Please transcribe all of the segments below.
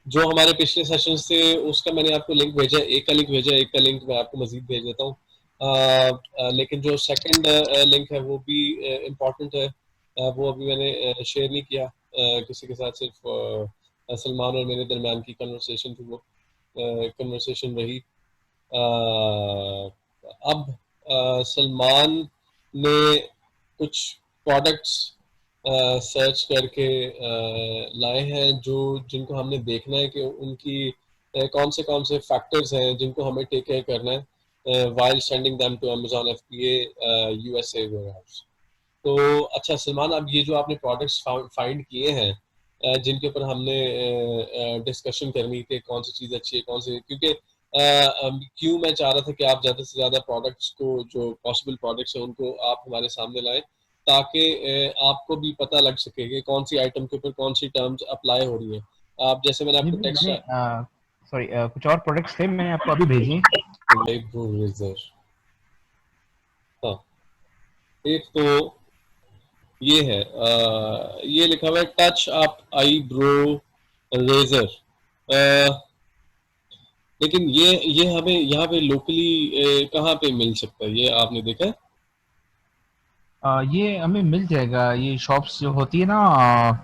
जो हमारे पिछले सेशंस थे उसका मैंने आपको लिंक भेजा, एक का लिंक भेजा, एक का लिंक मैं आपको मजीद भेज देता हूँ। लेकिन जो सेकंड लिंक है वो भी इम्पोर्टेंट है। वो अभी मैंने शेयर नहीं किया किसी के साथ, सिर्फ सलमान और मेरे दरमियान की कन्वर्सेशन थी, वो कन्वर्सेशन रही। अब सलमान ने कुछ प्रोडक्ट्स सर्च करके लाए हैं जो जिनको हमने देखना है कि उनकी कौन से फैक्टर्स हैं जिनको हमें टेक केयर करना है while sending them to Amazon FBA USA warehouse. तो अच्छा सलमान, अब ये जो आपने प्रोडक्ट्स फाइंड किए हैं जिनके ऊपर हमने डिस्कशन करनी थी कौन सी चीज़ अच्छी है कौन सी, क्योंकि क्यों मैं चाह रहा था कि आप ज़्यादा से ज़्यादा प्रोडक्ट्स को, जो पॉसिबल प्रोडक्ट्स हैं उनको आप हमारे सामने लाएं, ताकि आपको भी पता लग सके कि कौन सी आइटम के ऊपर कौन सी टर्म्स अप्लाई हो रही हैं। आप जैसे मैंने जी आपको जी, टेक्स्ट मैंने सॉरी कुछ और प्रोडक्ट्स थे, मैंने आपको अभी भेजे। हाँ, एक तो ये है, ये लिखा हुआ है टच अप आईब्रो रेजर। लेकिन ये हमें यहाँ पे लोकली कहाँ पे मिल सकता है, ये आपने देखा है? ये हमें मिल जाएगा, ये शॉप्स जो होती है ना,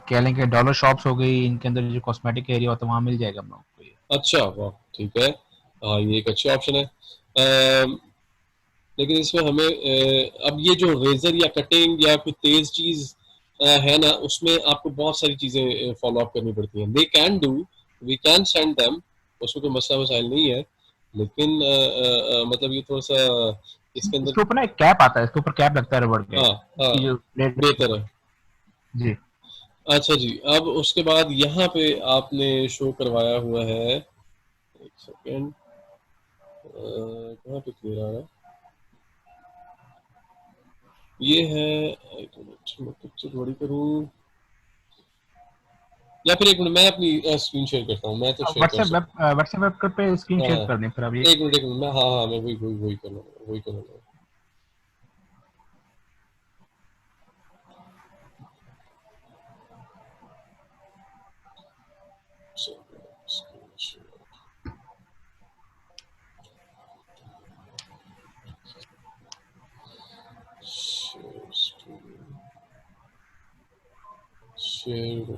कह लें कि डॉलर शॉप्स हो गई, इनके अंदर जो कॉस्मेटिक एरिया होता है वहाँ मिल जाएगा हम लोग को ये। अच्छा, वाह, ठीक है। हाँ, ये एक अच्छी ऑप्शन है। लेकिन इसमें हमें अब ये जो रेजर या कटिंग या कोई तेज चीज है ना, उसमें आपको बहुत सारी चीजें फॉलो अप करनी पड़ती हैं। They can do, we can send them, उसमें कोई मसला मसाइल नहीं है। लेकिन मतलब ये थोड़ा सा इसके अंदर। इसके ऊपर ना एक कैप आता है, इसके ऊपर कैप लगता है रबड़ के, हाँ, हाँ, इसकी जो प्लेट है बेहतर ऊपर। है। जी। अच्छा जी, अब उसके बाद यहाँ पे आपने शो करवाया हुआ है, एक सेकेंड, कहाँ पे क्लियर आ रहा है? ये है, एक मिनट मैं पिक्चर बड़ी करूँ, या फिर एक मिनट मैं अपनी स्क्रीन शेयर करता हूँ, मैं तो शेयर कर सकता व्हाट्सएप वेब पे स्क्रीन हूँ। हाँ, शेयर कर दें फिर अब ये। एक मिनट मैं, हाँ हाँ, मैं वही वही वही करना, वही करना। Share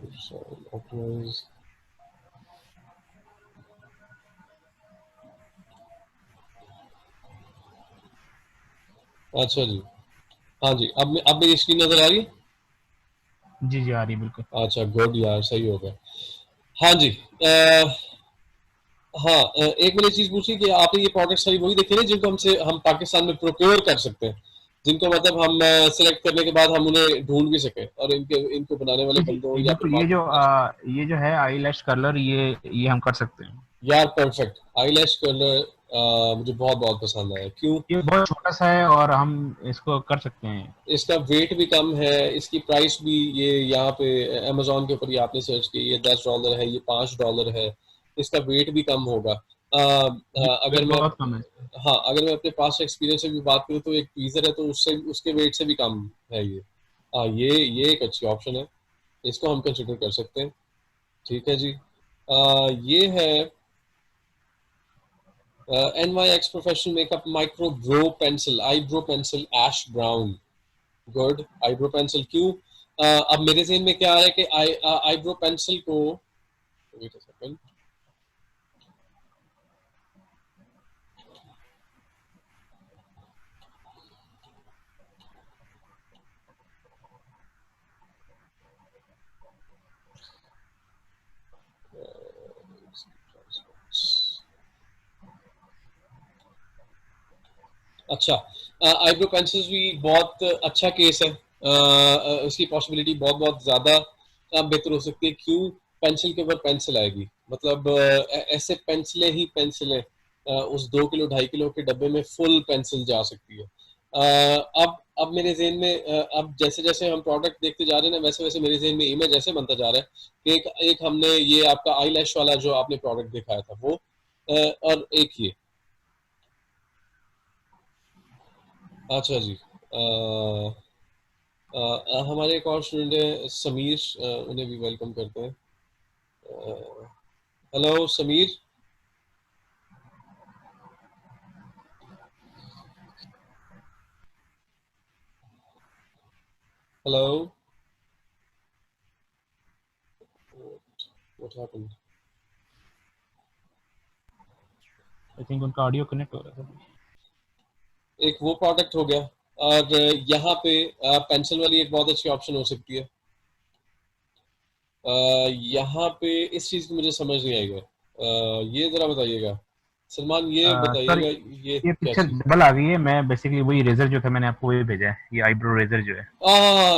optimize. अच्छा जी, हाँ जी, अब मेरी स्क्रीन नजर आ रही है? जी जी, आ रही है बिल्कुल। अच्छा, गुड यार, सही हो गया। हाँ जी, अ, हाँ, एक मैंने चीज पूछी कि आपने ये प्रोडक्ट सारी वही देखे ना जिनको हम पाकिस्तान में प्रोक्योर कर सकते हैं, जिनको मतलब हम सिलेक्ट करने के बाद हम उन्हें ढूंढ भी सके, और इनको बनाने वाले जी जी, बंदों ये या फिर बिल्कुल, मार्केट में। ये जो है आई लैश कलर, ये हम कर सकते हैं। यार परफेक्ट, आईलैश कलर मुझे बहुत बहुत पसंद आया। क्यों? ये बहुत छोटा सा है और हम इसको कर सकते हैं। इसका वेट भी कम है, इसकी प्राइस भी, ये यहाँ पे अमेजोन के ऊपर ये आपने सर्च की, ये $10 है, ये $5 है। इसका वेट भी कम होगा। जी, अगर वेट मैं, बहुत कम है। हाँ, अगर मैं अपने पास एक्सपीरियंस से भी बात करूँ तो एक ट्वीजर है, तो उससे उसके वेट से भी कम है ये। हाँ, ये एक अच्छी ऑप्शन है, इसको हम कंसिडर कर सकते हैं। ठीक है जी। ये है NYX professional makeup micro brow pencil, eyebrow pencil ash brown. Good, eyebrow pencil. क्यों? अब मेरे ज़हन में क्या आ रहा है कि आईब्रो पेंसिल को, वेट अ सेकंड, अच्छा, आईब्रो पेंसिल्स भी बहुत अच्छा केस है। इसकी पॉसिबिलिटी बहुत बहुत ज़्यादा बेहतर हो सकती है। क्यों? पेंसिल के ऊपर पेंसिल आएगी, मतलब ऐसे पेंसिलें ही पेंसिलें, उस 2 किलो 2.5 किलो के डब्बे में फुल पेंसिल जा सकती है। अब मेरे जहन में अब जैसे जैसे हम प्रोडक्ट देखते जा रहे हैं ना, वैसे वैसे मेरे जहन में इमेज ऐसे बनता जा रहा है कि एक हमने ये आपका आई लैश वाला जो आपने प्रोडक्ट दिखाया था वो, और एक ये। अच्छा जी, हमारे एक और स्टूडेंट हैं समीर, उन्हें भी वेलकम करते हैं। Hello Sameer, hello, what happened? I think उनका ऑडियो कनेक्ट हो रहा था। एक वो प्रोडक्ट हो गया, और यहाँ पे पेंसिल वाली एक बहुत अच्छी ऑप्शन हो सकती है। यहाँ पे इस चीज की मुझे समझ नहीं आएगा, ये जरा बताइएगा सलमान, ये सर बताइएगा ये ये क्या पिक्चर चीज। डबल आ गई है। मैं बेसिकली वही रेजर जो था मैंने आपको वही भेजा है, ये आईब्रो रेजर जो है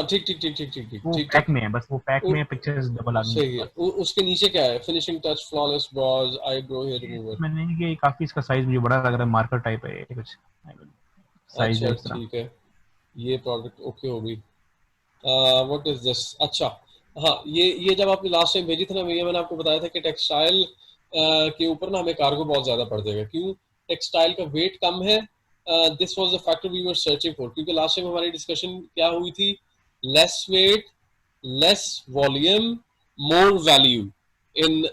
ठीक ठीक ठीक ठीक ठीक ठीक वो ठीक पैक ठीक। में है, बस वो पैक में पिक्चर्स डबल आ गई मेरे सही है। पास। उसके नीचे क्या है? Finishing touch, flawless brows, eyebrow hair ये रिमूवर। मैंने ये काफी, इसका साइज मुझे बड़ा लग रहा है, मार्कर टाइप है ये कुछ साइज है अच्छा इस तरह। ठीक है, ये प्रोडक्ट ओके हो गई। What is this? अच्छा, हाँ, ये जब आपने लास्ट टाइम भेजी थी ना, ये मैंने आपको बताया था कि टेक्सटाइल के ऊपर ना हमें कार्गो बहुत ज्यादा पड़ जाएगा। क्यों? टेक्सटाइल का वेट कम है। This was the factor we were searching for, क्योंकि लास्ट टाइम हमारी डिस्कशन क्या हुई थी? Less weight, less volume, more value in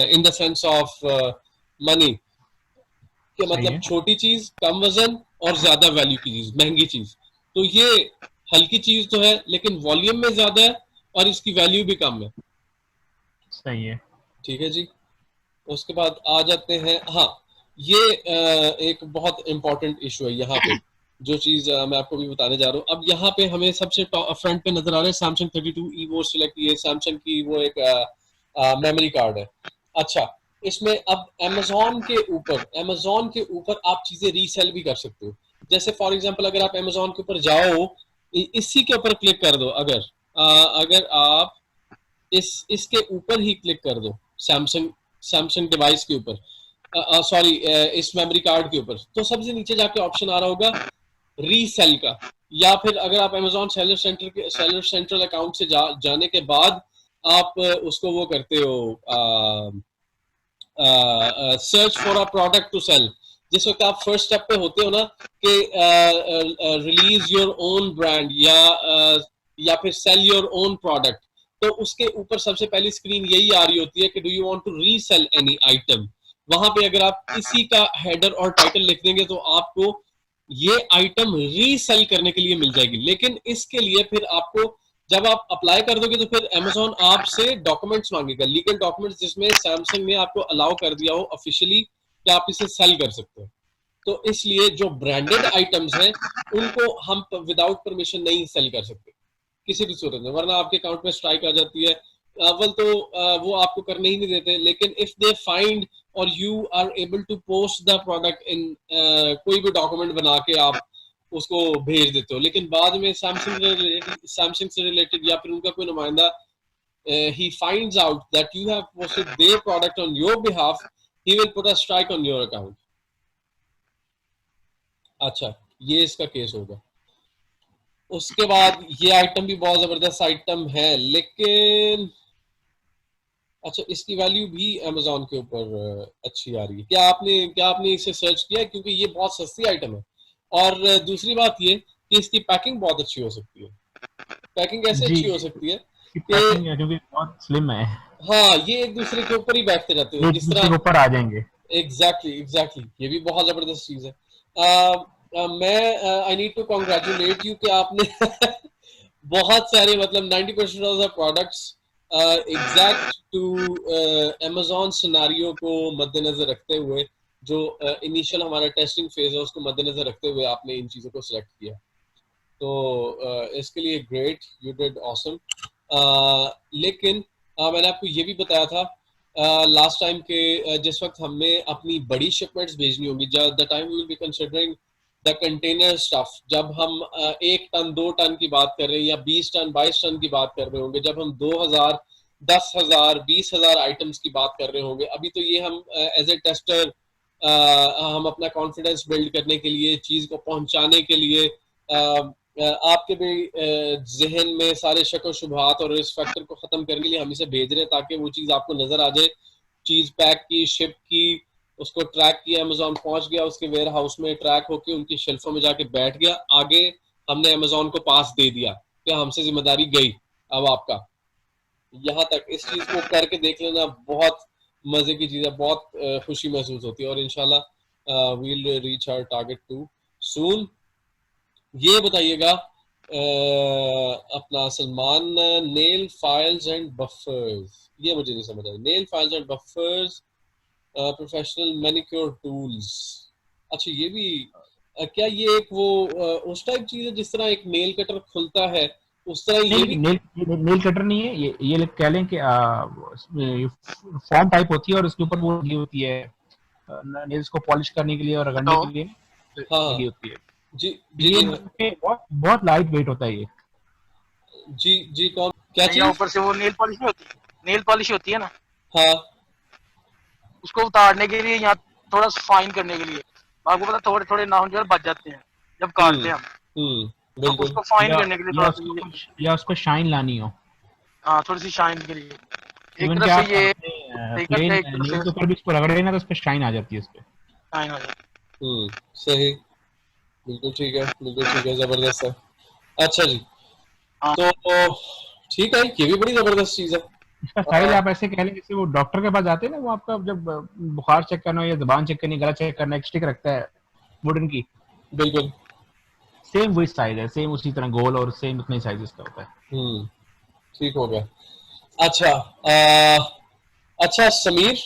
in the sense of money, कि सही मतलब है, छोटी चीज, कम वजन, और ज्यादा वैल्यू की चीज, महंगी चीज। तो ये हल्की चीज तो है, लेकिन वॉल्यूम में ज्यादा है और इसकी वैल्यू भी कम है। सही है। ठीक है जी। उसके बाद आ जाते हैं, हाँ, ये एक बहुत इंपॉर्टेंट इशू है यहाँ पे, जो चीज मैं आपको भी बताने जा रहा हूँ। अब यहाँ पे हमें सबसे फ्रंट पे नजर आ रहा है सैमसंग 32 ईवो सिलेक्ट, ये सैमसंग की वो एक मेमोरी कार्ड है। अच्छा, इसमें अब अमेजोन के ऊपर आप चीजें रीसेल भी कर सकते हो। जैसे फॉर एग्जांपल, अगर आप अमेजोन के ऊपर जाओ, इसी के ऊपर क्लिक कर दो, अगर आप इसके ऊपर ही क्लिक कर दो, सैमसंग सैमसंग डिवाइस के ऊपर, सॉरी, इस मेमोरी कार्ड के ऊपर, तो सबसे नीचे जाके ऑप्शन आ रहा होगा रीसेल का। या फिर अगर आप अमेजोन सेलर सेंट्रल अकाउंट से जाने के बाद आप उसको वो करते हो, search for a product to sell, जिस वक्त आप फर्स्ट स्टेप पे होते हो ना, कि रिलीज योर ओन ब्रांड, या फिर सेल योर ओन प्रोडक्ट, तो उसके ऊपर सबसे पहली स्क्रीन यही आ रही होती है कि do you want to resell any item. वहां पे अगर आप इसी का हेडर और टाइटल लिख देंगे तो आपको ये आइटम रीसेल करने के लिए मिल जाएगी। लेकिन इसके लिए फिर आपको, जब आप अप्लाई कर दोगे, तो फिर अमेजोन आपसे डॉक्यूमेंट्स मांगेगा, लीगल डॉक्यूमेंट्स, जिसमें सैमसंग ने आपको अलाउ कर दिया हो ऑफिशियली कि आप इसे सेल कर सकते हो। तो इसलिए जो ब्रांडेड आइटम्स हैं, उनको हम विदाउट परमिशन नहीं सेल कर सकते किसी भी सूरत में, वरना आपके अकाउंट में स्ट्राइक आ जाती है। अव्वल तो वो आपको करने ही नहीं देते, लेकिन इफ दे फाइंड और you are able to post the product in, कोई भी डॉक्यूमेंट बना के आप उसको भेज देते हो, लेकिन बाद में सैमसंग से रिलेटेड या फिर उनका कोई नुमाइंदा, he finds out that you have posted their product on your behalf, he will put a strike on your account. अच्छा, ये इसका केस होगा। उसके बाद ये आइटम भी बहुत जबरदस्त आइटम है, लेकिन अच्छा, इसकी वैल्यू भी अमेजोन के ऊपर अच्छी आ रही है। क्या आपने इसे सर्च किया है? क्योंकि ये बहुत सस्ती आइटम है। और दूसरी बात ये कि इसकी पैकिंग बहुत अच्छी हो सकती है। पैकिंग कैसे जी, अच्छी हो सकती है इसकी कि, पैकिंग है क्योंकि बहुत स्लिम है, हाँ, ये एक दूसरे के ऊपर ही बैठते रहते हैं, एक जिस दूसरे तरह। के ऊपर आ जाएंगे। एग्जैक्टली, ये भी बहुत जबरदस्त चीज है। मैं I need to congratulate you कि आपने बहुत सारे, मतलब 90% of the products exact to Amazon scenario को मद्देनजर रखते हुए, जो इनिशियल हमारा टेस्टिंग फेज है उसको मद्देनजर रखते हुए आपने इन चीजों को सिलेक्ट किया। तो इसके लिए ग्रेट, यू डिड ऑसम। लेकिन मैंने आपको ये भी बताया था लास्ट टाइम के, जिस वक्त हमें अपनी बड़ी शिपमेंट्स भेजनी होंगी, the time we will be considering the container stuff, जब हम 1 टन 2 टन की बात कर रहे हैं, या 20 टन 22 टन की बात कर रहे होंगे, जब हम 2000 10,000 20,000 आइटम्स की बात कर रहे होंगे, अभी तो ये हम एज ए टेस्टर, हम अपना कॉन्फिडेंस बिल्ड करने के लिए, चीज को पहुंचाने के लिए, आपके भी जहन में सारे शक व शुबहात और इस फैक्टर को खत्म करने के लिए हम इसे भेज रहे हैं, ताकि वो चीज आपको नजर आ जाए, चीज पैक की, शिप की, उसको ट्रैक किया, अमेजोन पहुंच गया, उसके वेयर हाउस में ट्रैक होके उनकी शेल्फों में जाके बैठ गया, आगे हमने अमेजोन को पास दे दिया कि हमसे जिम्मेदारी गई अब आपका। यहाँ तक इस चीज को करके देख लेना, बहुत मजे की चीज है, बहुत खुशी महसूस होती है, और इंशाल्लाह we'll reach our target too soon. ये बताइएगा अपना Salman, nail files and buffers, ये मुझे नहीं समझ आई, nail files and buffers, professional manicure tools. अच्छा ये भी क्या ये एक वो उस टाइप चीज है जिस तरह एक नेल कटर खुलता है, उस तरह नहीं ये भी? नहीं, नेल कटर नहीं है ये कह लें कि फॉर्म टाइप होती है और उसके ऊपर वो लगी होती है नेल्स को पॉलिश करने के लिए और रगड़ने बताओ। के लिए हाँ लगी हाँ, होती है। जी जी ये जी, हाँ मतलब कि बहुत बहुत लाइट वेट होता है ये। जी जी, कौन क्या या चीज? ऊपर से वो नेल पॉलिश नहीं होती, नेल पॉलिश होती है ना, हाँ। उसको उतारने के लिए, यहाँ थोड़ा फाइन करने के लिए, आपको पता थोड़े थोड़े नाखून जो है बच जाते हैं जब काटते हैं हम, तो बिल्कुल। उसको फाइन या करने के लिए थोड़ा सा या उसको शाइन लानी हो। हाँ, थोड़ी सी शाइन के लिए एक इवन कि तरफ से आप ये अपने सही करते प्लेन हैं, एक तरफ नेल से के ऊपर भी इसको रगड़े ना तो उस पर शाइन आ जाती है उस पर। शाइन हो जाती सही, बिल्कुल ठीक है, बिल्कुल ठीक है, जबरदस्त है। अच्छा जी, है। हाँ तो ठीक है, ये भी बड़ी जबरदस्त चीज है। इसका साइज अ, आप ऐसे कह लें जैसे वो डॉक्टर के पास जाते हैं ना, वो आपका जब बुखार चेक करना हो या जुबान चेक करनी, गला चेक करना, एक स्टिक रखता है वुडन की, बिल्कुल। सेम वही साइज है, सेम उसी तरह गोल और सेम उतना ही साइज इसका होता है। हम्म ठीक हो गया। अच्छा अच्छा समीर,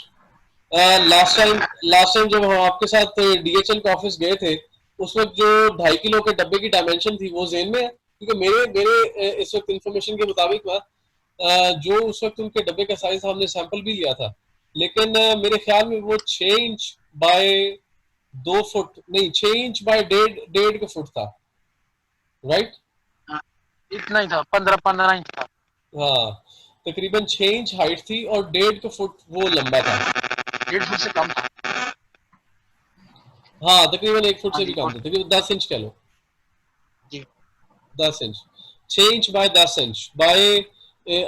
लास्ट टाइम जब हम आपके साथ डीएचएल के ऑफिस गए थे, उस वक्त जो 2.5 किलो के डब्बे की डायमेंशन थी वो जेन में है? क्योंकि मेरे मेरे इस वक्त इंफॉर्मेशन के मुताबिक ना, जो उस वक्त उनके डब्बे का साइज था, हमने सैंपल भी लिया था, लेकिन मेरे ख्याल में वो 6 इंच बाय 2 फुट नहीं, 6 इंच बाय डेढ़ डेढ़ के फुट था, राइट? हाँ, इतना ही था, 15-15 इंच था। हाँ, तकरीबन 6 इंच हाइट थी और डेढ़ के फुट वो लंबा था। 1.5 फुट से कम था। हाँ, तकरीबन 1 फुट हाँ से भी जी, कम और था, तकरीबन 10 इंच कह लो। जी 10 inch, 6 inch by 10 inch by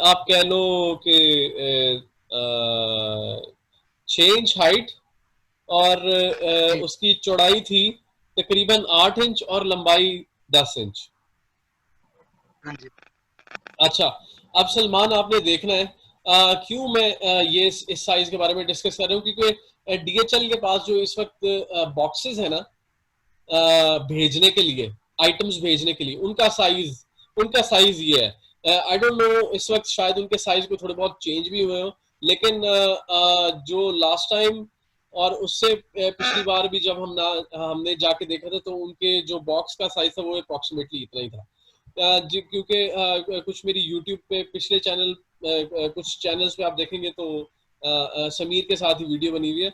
आप कह लो कि 6 इंच हाइट, और जी। उसकी चौड़ाई थी तकरीबन 8 इंच और लंबाई 10 इंच। हाँ जी। अच्छा, अब सलमान आपने देखना है, क्यों मैं ये इस साइज के बारे में डिस्कस कर रहा हूँ, क्योंकि डीएचएल के पास जो इस वक्त बॉक्सेस है ना, भेजने के लिए, आइटम्स भेजने के लिए, उनका साइज ये है। आई डोंट नो इस वक्त शायद उनके साइज को थोड़े बहुत चेंज भी हुए हो, लेकिन जो लास्ट टाइम और उससे पिछली बार भी जब हमने जाके देखा था, तो उनके जो बॉक्स का साइज था वो अप्रोक्सीमेटली इतना ही था। क्योंकि कुछ मेरी यूट्यूब पे पिछले चैनल, कुछ चैनल्स पे आप देखेंगे तो समीर के साथ ही वीडियो बनी हुई है,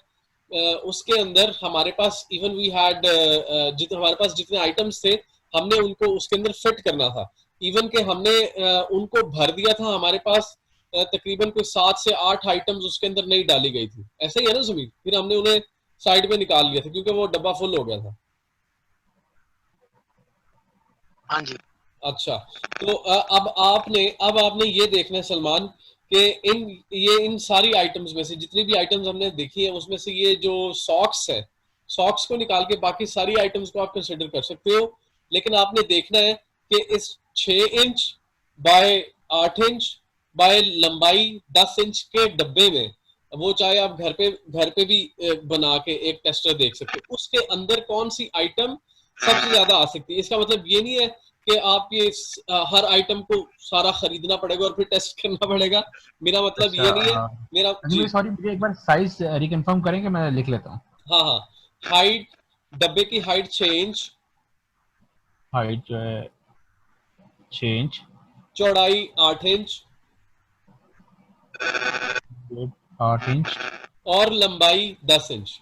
उसके अंदर हमारे पास इवन वी हैड जितने हमारे पास जितने आइटम्स थे, हमने उनको उसके अंदर फिट करना था। इवन के हमने उनको भर दिया था, हमारे पास तकरीबन कोई 7 से 8 आइटम्स उसके अंदर नहीं डाली गई थी, ऐसा ही है ना समीर? फिर हमने उन्हें साइड में निकाल लिया था क्योंकि वो डब्बा फुल हो गया था। हाँ जी। अच्छा, तो अब आपने ये देखना है सलमान, कि इन सारी आइटम्स में से जितनी भी आइटम्स हमने देखी है, उसमें से ये जो सॉक्स है, सॉक्स को निकाल के बाकी सारी आइटम्स को आप कंसिडर कर सकते हो। लेकिन आपने देखना है कि इस 6 इंच बाय 8 इंच बाय लंबाई 10 इंच के डब्बे में, वो चाहे आप घर पे भी बना के एक टेस्टर देख सकते हो, उसके अंदर कौन सी आइटम सबसे ज्यादा आ सकती है। इसका मतलब ये नहीं है कि आप ये हर आइटम को सारा खरीदना पड़ेगा और फिर टेस्ट करना पड़ेगा, मेरा मतलब अच्छा ये नहीं है। मेरा अजी जी, भाई सॉरी, मुझे एक बार साइज रिकन्फर्म करेंगे, मैं लिख लेता हूँ। हाँ हाँ, हाइट, डब्बे की हाइट 6 इंच, हाइट जो है 6 इंच, चौड़ाई 8 इंच, 8 इंच, और लंबाई 10 इंच।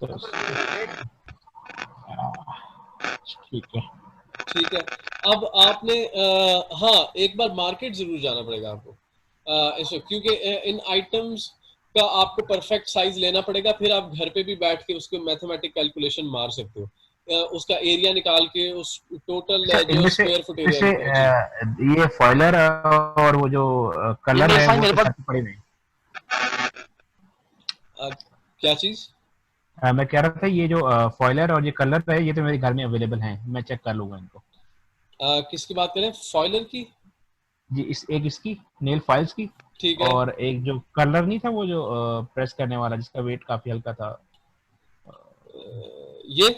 तो ठीक है। ठीक है, अब आपने हाँ, एक बार मार्केट जरूर जाना पड़ेगा आपको इसमें, क्योंकि इन आइटम्स का आपको परफेक्ट साइज लेना पड़ेगा, फिर आप घर पे भी बैठ के उसको मैथमेटिक कैलकुलेशन मार सकते हो, उसका एरिया निकाल के, उस अच्छा, टोटल जो स्क्वायर फुट एरिया निकलेगा जी। ये फॉइलर और वो जो ये कलर मेरे है साथ वो मेरे तो पास। घर पे पड़े नहीं। अ, क्या चीज? मैं कह रहा था ये जो फॉइलर और ये कलर है ये तो मेरे घर में अवेलेबल हैं, मैं चेक कर लूंगा इनको। किसकी बात करें, फॉयलर की? जी एक इसकी नेल फाइल्स की, ठीक है। और एक जो कलर नहीं था वो जो प्रेस करने वाला जिसका वेट काफी हल्का था। ये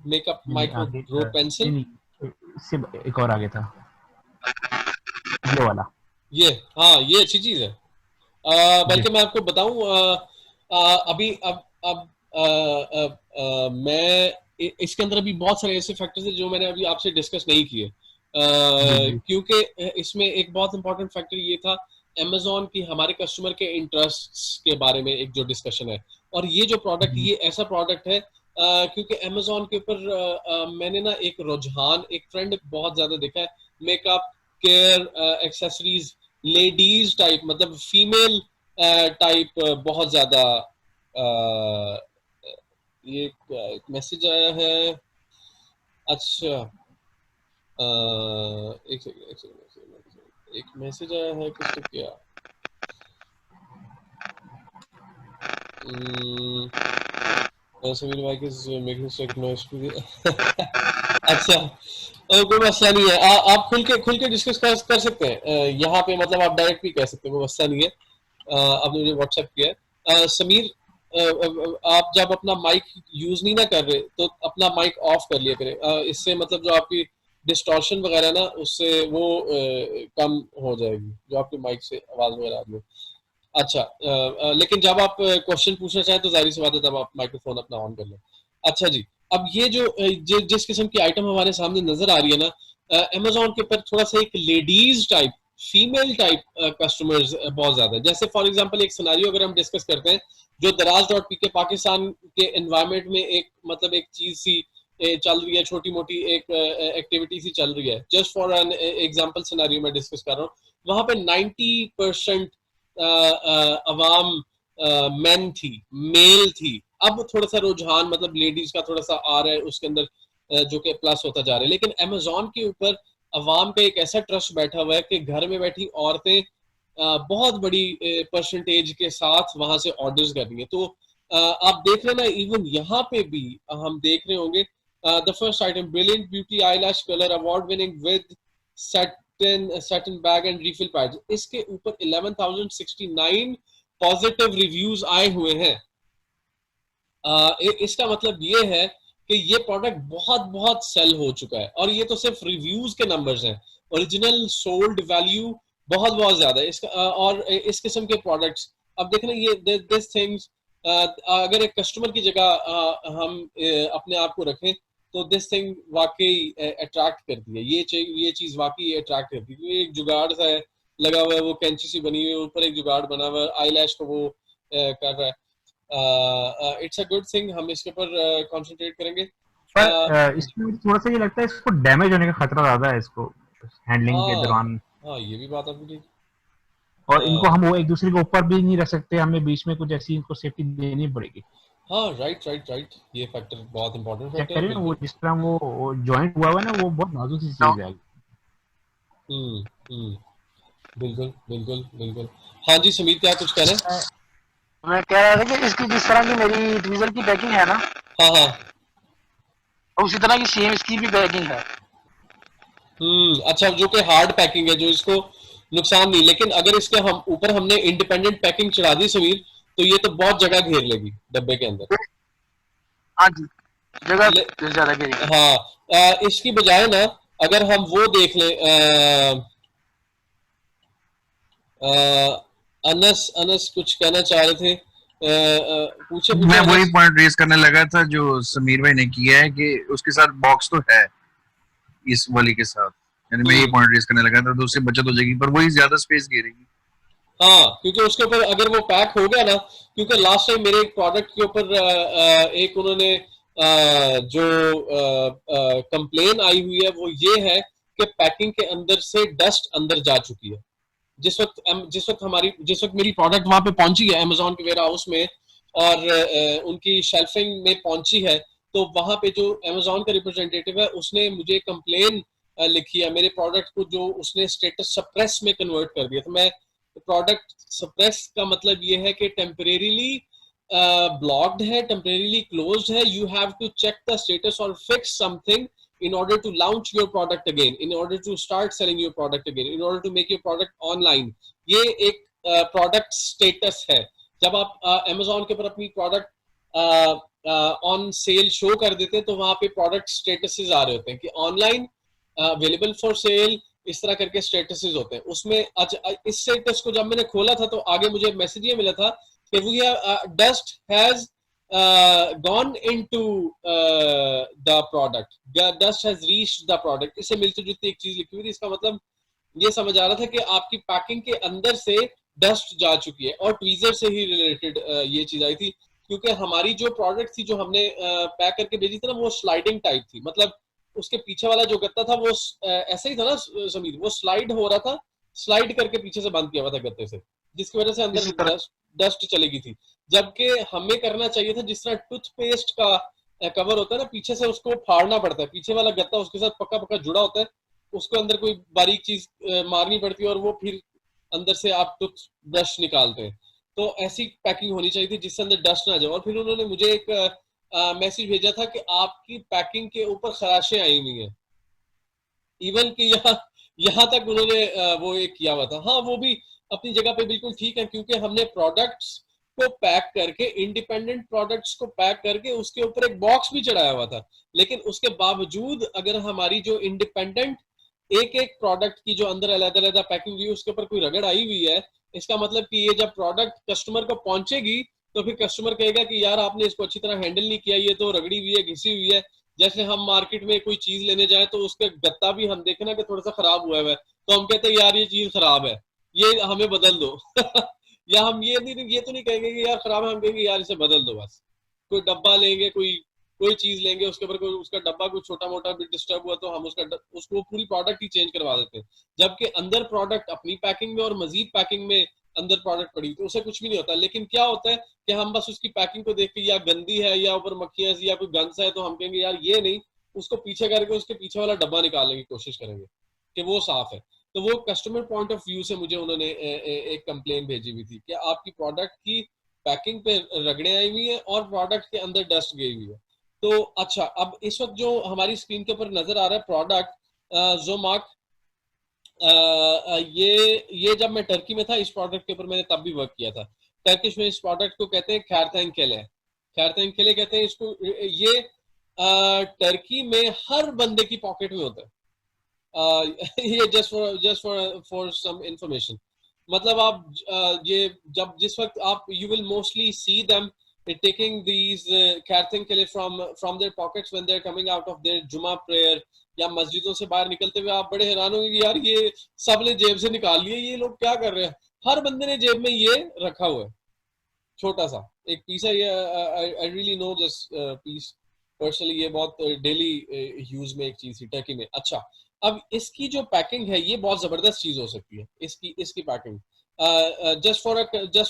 मेकअप नहीं नहीं माइक्रो आगे ग्रो नहीं पेंसिल। नहीं इससे एक और आगे था ये वाला। ये, हाँ ये अच्छी चीज है। जी बल्कि मैं आपको बताऊं, अभी अब मैं इसके अंदर अभी बहुत सारे ऐसे फैक्टर्स हैं जो मैंने अभी आपसे डिस्कस नहीं किए, जी जी क्योंकि इसमें एक बहुत इंपॉर्टेंट फैक्टर ये था अमेजोन की हमारे कस्टमर के इंटरेस्ट्स के बारे में एक जो डिस्कशन है। और ये जो प्रोडक्ट, जी ये ऐसा प्रोडक्ट है क्योंकि अमेजोन के ऊपर मैंने ना एक रुझान, एक ट्रेंड बहुत ज्यादा देखा है, makeup, care, accessories, ladies type, मतलब फीमेल टाइप बहुत ज्यादा। ये एक मैसेज आया है। अच्छा, एक सेकंड एक सेकंड एक सेकंड, एक मैसेज आया है, किसने किया? समीर भाई के मेकिंग स्टेक नॉइस। अच्छा, कोई मसला नहीं है, आप खुल के डिस्कस कर सकते हैं यहाँ पे, मतलब आप डायरेक्ट भी कह सकते हैं, कोई मसला नहीं है। आपने मुझे व्हाट्सएप किया है, समीर, आप जब अपना माइक यूज नहीं ना कर रहे तो अपना माइक ऑफ कर लिया करें, इससे मतलब जो आपकी डिस्टॉर्शन वगैरह ना, उससे वो कम हो जाएगी, जो आपके माइक से आवाज वगैरह आ रही है। अच्छा, लेकिन जब आप क्वेश्चन पूछना चाहें तो जाहिर सी बात है तब आप माइक्रोफोन अपना ऑन कर लें। अच्छा जी, अब ये जो जिस किस्म की आइटम हमारे सामने नजर आ रही है ना, अमेजोन के ऊपर थोड़ा सा एक ladies type, female type customers बहुत ज्यादा है। जैसे फॉर एग्जांपल एक सिनेरियो अगर हम डिस्कस करते हैं, जो दराज डॉट पी के पाकिस्तान के एनवायरनमेंट में एक मतलब एक चीज सी चल रही है, छोटी मोटी एक एक्टिविटी सी चल रही है, just for an example scenario मैं डिस्कस कर रहा हूँ, वहां पे 90% अवाम मेन थी, मेल थी। अब थोड़ा सा रुझान मतलब लेडीज का थोड़ा सा आ रहा है उसके अंदर, जो कि प्लस होता जा रहा है। लेकिन अमेजोन के ऊपर अवाम का एक ऐसा ट्रस्ट बैठा हुआ है कि घर में बैठी औरतें बहुत बड़ी परसेंटेज के साथ वहां से ऑर्डर्स कर रही है। तो आप देख रहे ना, इवन यहाँ पे भी हम देख रहे होंगे, the first item brilliant beauty eyelash colour award winning with satin bag and refill pads, इसके ऊपर 11,069 पॉजिटिव रिव्यूज आए हुए हैं। इसका मतलब ये है कि ये प्रोडक्ट बहुत बहुत सेल हो चुका है, और ये तो सिर्फ रिव्यूज के नंबर्स हैं, ओरिजिनल सोल्ड वैल्यू बहुत बहुत ज्यादा है इसका। और इस किस्म के प्रोडक्ट्स, अब देखना ये दिस थिंग्स, अगर एक कस्टमर की जगह हम अपने आप को रखें तो दिस थिंग वाकई अट्रैक्ट करती है, ये चीज वाकई अट्रैक्ट करती है, क्योंकि एक जुगाड़ सा है लगा हुआ है, वो कैंची सी बनी हुई है, ऊपर एक जुगाड़ बना हुआ है, आईलैश को वो कर रहा है। इट्स अ गुड थिंग, हम इसके ऊपर कंसंट्रेट करेंगे। पर इसमें मुझे थोड़ा सा ये लगता है इसको डैमेज होने का खतरा ज्यादा है इसको हैंडलिंग के हाँ दौरान। हाँ, ये भी बात आपकी ठीक। और इनको हम वो एक दूसरे के ऊपर भी नहीं रख सकते, हमें बीच में कुछ ऐसी इनको सेफ्टी देनी पड़ेगी। हाँ, राइट राइट राइट, ये फैक्टर बहुत इंपॉर्टेंट चेक फैक्टर है, करिए ना वो बिल्कुल। जिस तरह वो जॉइंट हुआ हुआ है ना, वो बहुत नाजुक सी चीज है। हम्म हम्म, बिल्कुल बिल्कुल बिल्कुल। हाँ जी समीर, क्या कुछ कह रहे हैं? मैं कह रहा था कि इसकी जिस तरह की मेरी ट्वीजर की पैकिंग है ना, हाँ हाँ। उसी तरह की सेम इसकी भी पैकिंग है। अच्छा, जो कि हार्ड पैकिंग है, जो इसको नुकसान नहीं, लेकिन अगर इसके हम ऊपर हमने इंडिपेंडेंट पैकिंग चढ़ा दी समीर, तो ये तो बहुत जगह घेर लेगी डब्बे के अंदर। हाँ जी, जगह ले, ज्यादा घेरेगी। हाँ, इसकी बजाय ना, अगर हम वो देख लें, अनस अनस कुछ कहना चाह रहे थे, पूछे पूछे मैं वही अनस। पॉइंट रेज करने लगा था जो समीर भाई ने किया है कि उसके साथ बॉक्स तो है इस वाली के साथ, यानी मैं ये पॉइंट रेज करने लगा था, तो उससे बचत हो जाएगी, पर वही ज्यादा स्पेस घेरेगी। हाँ, क्योंकि उसके ऊपर अगर वो पैक हो गया ना, क्योंकि लास्ट टाइम मेरे एक प्रोडक्ट के ऊपर एक उन्होंने जो कंप्लेन आई हुई है वो ये है कि पैकिंग के अंदर से डस्ट अंदर जा चुकी है। जिस वक्त मेरी प्रोडक्ट वहां पे पहुंची है अमेजोन के वेयर हाउस में, और उनकी शेल्फिंग में पहुंची है, तो वहां पे जो अमेजोन का रिप्रेजेंटेटिव है उसने मुझे कंप्लेन लिखी है मेरे प्रोडक्ट को, जो उसने स्टेटस सप्रेस में कन्वर्ट कर दिया। तो मैं, प्रोडक्ट सप्रेस का मतलब ये है कि टेम्परेरीली ब्लॉक्ड है, टेम्परेरीली क्लोज्ड है, you have to check the status और fix something in order to launch your product again, in order to start selling your product again, in order to make your product online. ये एक product status है. जब आप Amazon के ऊपर अपनी product on sale show कर देते हैं तो वहाँ पे product statuses आ रहे होते हैं कि online available for sale, इस तरह करके स्टेटसेस होते हैं. उसमें अच्छा इस स्टेटस को जब मैंने खोला था तो आगे मुझे मैसेज ये मिला था कि वो dust has gone into the product, dust has reached the product. इससे मिलती जुलती एक चीज लिखी हुई थी. इसका मतलब ये समझ आ रहा था कि आपकी पैकिंग के अंदर से डस्ट जा चुकी है. और ट्वीजर से ही रिलेटेड ये चीज आई थी, क्योंकि हमारी जो प्रोडक्ट थी जो हमने पैक करके भेजी थी ना, वो स्लाइडिंग टाइप थी. मतलब उसके पीछे वाला जो गत्ता था वो ऐसे ही था ना समीर, वो स्लाइड हो रहा था, स्लाइड करके पीछे से बंद किया हुआ था गत्ते से, जिसकी वजह से अंदर डस्ट चलेगी थी. जबकि हमें करना चाहिए था जिस तरह टूथपेस्ट का कवर होता है ना, पीछे से उसको फाड़ना पड़ता है, पीछे वाला गत्ता उसके साथ पक्का पक्का जुड़ा होता है, उसको अंदर कोई बारीक चीज मारनी पड़ती है और वो फिर अंदर से आप टूथ ब्रश निकालते हैं. तो ऐसी पैकिंग होनी चाहिए थी जिससे अंदर डस्ट ना जाए. और फिर उन्होंने मुझे एक मैसेज भेजा था कि आपकी पैकिंग के ऊपर खराशें आई हुई हैं. इवन कि यहाँ तक उन्होंने वो एक किया हुआ था. हाँ, वो भी अपनी जगह पे बिल्कुल ठीक है, क्योंकि हमने प्रोडक्ट्स को पैक करके, इंडिपेंडेंट प्रोडक्ट्स को पैक करके उसके ऊपर एक बॉक्स भी चढ़ाया हुआ था. लेकिन उसके बावजूद अगर हमारी जो इंडिपेंडेंट एक एक प्रोडक्ट की जो अंदर अलग अलग पैकिंग हुई उसके ऊपर कोई रगड़ आई हुई है, इसका मतलब कि ये जब प्रोडक्ट कस्टमर को पहुंचेगी तो फिर कस्टमर कहेगा कि यार आपने इसको अच्छी तरह हैंडल नहीं किया, ये तो रगड़ी हुई है, घिसी हुई है. जैसे हम मार्केट में कोई चीज लेने जाए तो उसके गत्ता भी हम देखें ना कि थोड़ा सा खराब हुआ है, तो हम कहते हैं यार ये चीज खराब है, ये हमें बदल दो. या हम ये तो नहीं कहेंगे कि यार खराब है, हम कहेंगे यार इसे बदल दो बस. कोई डब्बा लेंगे, कोई चीज लेंगे, उसके ऊपर कोई उसका डब्बा कुछ छोटा मोटा भी डिस्टर्ब हुआ तो हम उसको पूरी प्रोडक्ट ही चेंज करवा देते हैं. जबकि अंदर प्रोडक्ट अपनी पैकिंग में और मजीद पैकिंग में अंदर प्रोडक्ट पड़ी तो उसे कुछ भी नहीं होता. लेकिन क्या होता है कि हम बस उसकी पैकिंग को देख के या गंदी है या ऊपर मक्खियां या कोई गंस है तो हम कहेंगे यार ये नहीं, उसको पीछे करके उसके पीछे वाला डब्बा निकालने की कोशिश करेंगे कि वो साफ है. तो वो कस्टमर पॉइंट ऑफ व्यू से मुझे उन्होंने एक कंप्लेन भेजी हुई थी कि आपकी प्रोडक्ट की पैकिंग पे रगड़े आई हुई है और प्रोडक्ट के अंदर डस्ट गई हुई है. तो अच्छा, अब इस वक्त जो हमारी स्क्रीन के ऊपर नजर आ रहा है प्रोडक्ट जोमार्क, ये जब मैं टर्की में था इस प्रोडक्ट के ऊपर मैंने तब भी वर्क किया था. टर्किश में इस प्रोडक्ट को कहते हैं खैरतैंकेले, खैरतैंकेले कहते हैं इसको. ये टर्की में हर बंदे की पॉकेट में होता है. ये जस्ट फॉर सम इंफॉर्मेशन. मतलब आप ये जब जिस वक्त आप you will mostly see them taking these खैरतैंकेले from their pockets when they are coming out of their जुमा prayer, या मस्जिदों से बाहर निकलते हुए आप बड़े हैरान होंगे कि यार ये सब ने जेब से निकाल लिए, ये लोग क्या कर रहे हैं. हर बंदे ने जेब में ये रखा हुआ है, छोटा सा एक पीस है. ये I really know this piece personally, ये बहुत डेली यूज में एक चीज थी टर्की में. अच्छा, अब इसकी जो पैकिंग है ये बहुत जबरदस्त चीज हो सकती है. इसकी packing just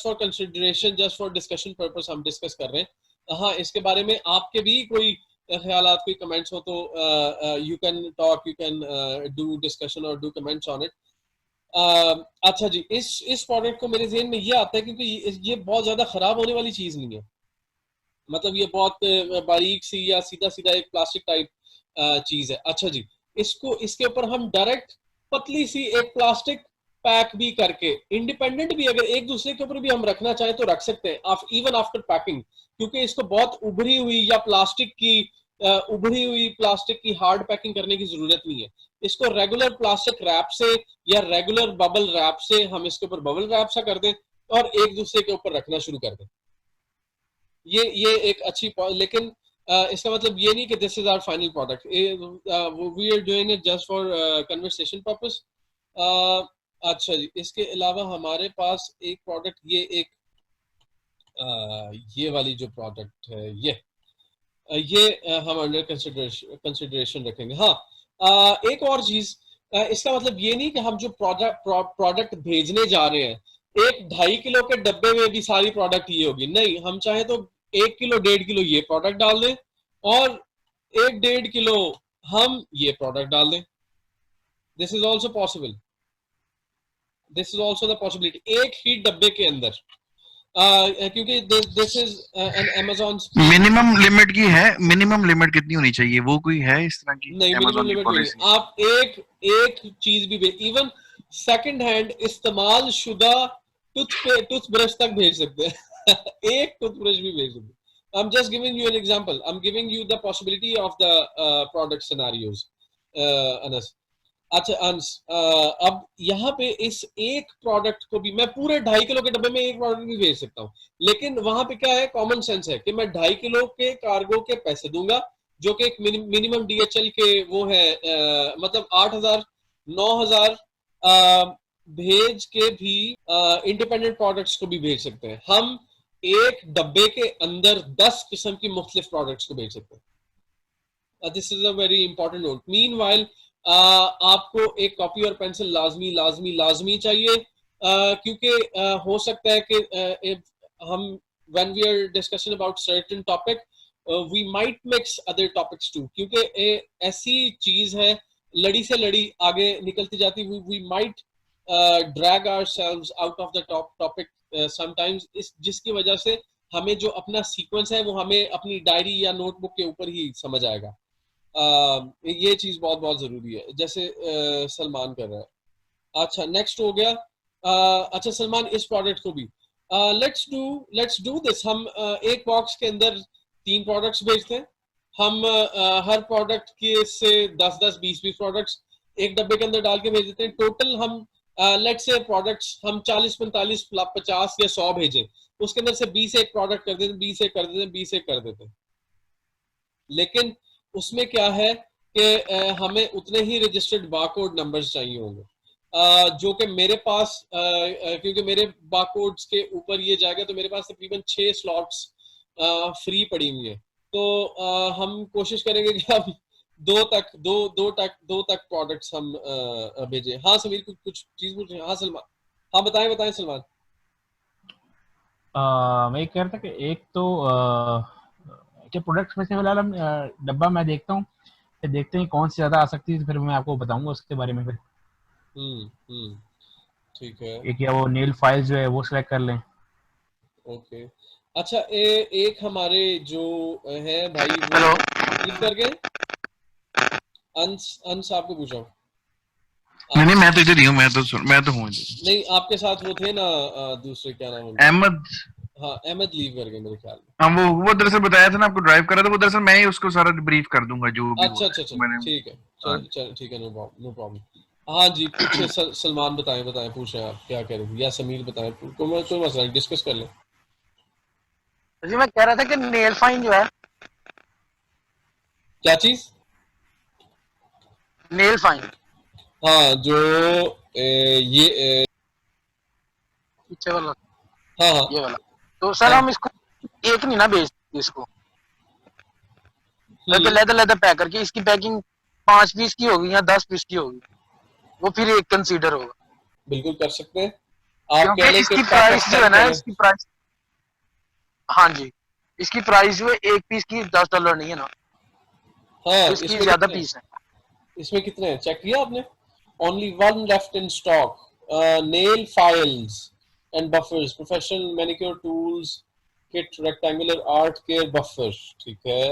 for consideration, just for discussion purpose हम डिस्कस कर रहे हैं. हाँ, इसके बारे में आपके भी कोई ख्यालात, कोई कमेंट्स हो तो you can talk, you can do discussion और डू कमेंट्स ऑन इट. अच्छा जी, इस प्रोडक्ट को मेरे ज़हन में ये आता है क्योंकि ये बहुत ज्यादा खराब होने वाली चीज नहीं है. मतलब ये बहुत बारीक सी या सीधा सीधा एक प्लास्टिक टाइप चीज है. अच्छा जी, इसके ऊपर हम डायरेक्ट पतली सी एक प्लास्टिक पैक भी करके, इंडिपेंडेंट भी अगर एक दूसरे के ऊपर भी हम रखना चाहें तो रख सकते हैं इवन आफ्टर पैकिंग, क्योंकि इसको बहुत उभरी हुई या उभरी हुई प्लास्टिक की हार्ड पैकिंग करने की जरूरत नहीं है. इसको रेगुलर प्लास्टिक रैप से या रेगुलर बबल रैप से हम इसके ऊपर बबल रैप सा कर दें और एक दूसरे के ऊपर रखना शुरू कर दें. ये एक अच्छी, लेकिन इसका मतलब ये नहीं कि this is our final product. We are doing it just for conversation purpose. अच्छा जी, इसके अलावा हमारे पास एक प्रोडक्ट, ये वाली जो प्रोडक्ट है ये हम अंडर कंसिडरेशन रखेंगे. हाँ, एक और चीज, इसका मतलब ये नहीं कि हम जो प्रोडक्ट भेजने जा रहे हैं 1-2.5 किलो के डब्बे में भी सारी प्रोडक्ट ये होगी. नहीं, हम चाहे तो 1 किलो 1.5 किलो ये प्रोडक्ट डाल दें और 1-1.5 किलो हम ये प्रोडक्ट डाल दें. This is also possible. This is also the possibility. एक ही डब्बे के अंदर क्योंकि this is an Amazon minimum limit की है, मिनिमम लिमिट कितनी होनी चाहिए, वो कोई है इस तरह की नहीं, मिनिमम Amazon की लिमिट नहीं। पॉलिसी? आप एक चीज भी इवन सेकंड हैंड इस्तेमाल शुदा टूथब्रश तक भेज सकते हैं एक टूथब्रश भी भेज सकते हैं। I'm just giving you an example. I'm giving you the possibility of the product scenarios. Anas. अच्छा अंश, अब यहाँ पे इस एक प्रोडक्ट को भी मैं पूरे 2.5 किलो के डब्बे में एक प्रोडक्ट भी भेज सकता हूँ, लेकिन वहां पे क्या है, कॉमन सेंस है कि मैं 2.5 किलो के कार्गो के पैसे दूंगा, जो कि एक मिनिमम DHL के वो है, मतलब 8,000 9,000 भेज के भी इंडिपेंडेंट प्रोडक्ट्स को भी भेज सकते हैं हम। एक डब्बे के अंदर 10 किस्म की मुख्तलिफ प्रोडक्ट्स को भेज सकते हैं। This is a very important note. Meanwhile आपको एक कॉपी और पेंसिल लाजमी चाहिए, क्योंकि हो सकता है कि हम when we are discussing about certain topic we might mix other topics too, क्योंकि ऐसी चीज है लड़ी से लड़ी आगे निकलती जाती, we might drag ourselves out of the topic sometimes, इस जिसकी वजह से हमें जो अपना सीक्वेंस है वो हमें अपनी डायरी या नोटबुक के ऊपर ही समझ आएगा। ये चीज बहुत बहुत जरूरी है, जैसे सलमान कर रहा है। अच्छा नेक्स्ट हो गया। अच्छा सलमान, इस प्रोडक्ट को भी लेट्स डू दिस। हम एक बॉक्स के अंदर 3 प्रोडक्ट्स भेजते हैं, हम हर प्रोडक्ट के से 10-10 20-20 प्रोडक्ट्स एक डब्बे के अंदर डाल के भेज देते हैं। टोटल हम लेट्स से प्रोडक्ट्स हम 40-45 50 या 100 भेजें, उसके अंदर से 20 एक प्रोडक्ट कर देते हैं, 20 एक कर देते हैं, 20 एक कर देते हैं। लेकिन उसमें क्या है कि हमें उतने ही रजिस्टर्ड बारकोड नंबर्स चाहिए होंगे, जो कि मेरे पास क्योंकि मेरे बारकोड्स के ऊपर ये जाएगा, तो मेरे पास तकरीबन 6 स्लॉट्स फ्री पड़ी हुई है। तो हम कोशिश करेंगे कि हम दो तक प्रोडक्ट्स हम भेजें। हाँ समीर, कुछ चीज पूछ रहे हैं? हाँ सलमान, हाँ बताएं सलमान। मैं कह रहा था कि एक तो क्या प्रोडक्ट्स में से फिलहाल हम डब्बा मैं देखता हूँ, फिर देखते हैं कौन सी ज्यादा आ सकती है, फिर मैं आपको बताऊंगा उसके बारे में। फिर ठीक है। एक या वो नेल फाइल जो है वो सिलेक्ट कर लें। ओके। अच्छा एक हमारे जो है भाई, हेलो क्लिक करके अंश आपको पूछा हूँ। नहीं मैं तो इधर ही हूँ, मैं तो हूँ। नहीं, आपके साथ वो थे ना दूसरे, क्या नाम है? अहमद। हाँ अहमद लीव कर गए मेरे ख्याल में। हाँ वो दरअसल बताया था ना आपको, ड्राइव कर रहा था वो, दरअसल मैं ही उसको सारा ब्रीफ कर दूंगा जो भी अच्छा, ठीक है, चल ठीक है, नो प्रॉब्लम। हाँ जी, पूछे सलमान, बताएं पूछे आप क्या कह रहे थे, या समीर बताएं, कोई मसला डिस्कस कर लें। जी मैं कह रहा था कि नेल फाइन जो है, क्या चीज? नेल फाइन, हाँ जो ये पीछे वाला, हाँ ये वाला, तो सर हम इसको एक नहीं ना बेचते, इसको लेदर पैक करके, इसकी पैकिंग 5 पीस की होगी या 10 पीस की होगी, वो फिर एक कंसीडर होगा। बिल्कुल कर सकते हैं आप, क्योंकि इसकी प्राइस जो है ना, इसकी प्राइस, हाँ जी, इसकी प्राइस जो है एक पीस की $10 नहीं है ना। हाँ, इसकी ज्यादा पीस है। इसमें कितने हैं चेक किया आपने? Only 1 left in stock. Nail files and buffers, professional manicure tools kit, rectangular art care buffer. ठीक है,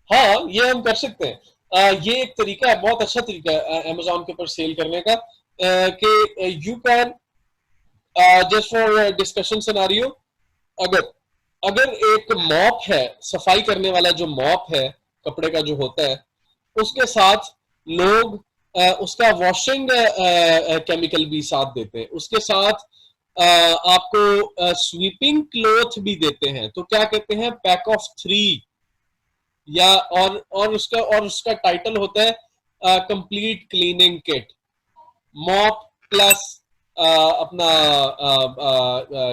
हाँ ये हम कर सकते हैं। ये एक तरीका है, बहुत अच्छा तरीका है अमेज़न के ऊपर सेल करने का, कि you can just for discussion scenario, अगर एक मॉप है, सफाई करने वाला जो मॉप है कपड़े का जो होता है, उसके साथ लोग उसका वॉशिंग केमिकल भी साथ देते हैं, उसके साथ आपको स्वीपिंग क्लॉथ भी देते हैं, तो क्या कहते हैं, पैक ऑफ 3, या और उसका टाइटल होता है complete cleaning kit, mop plus अपना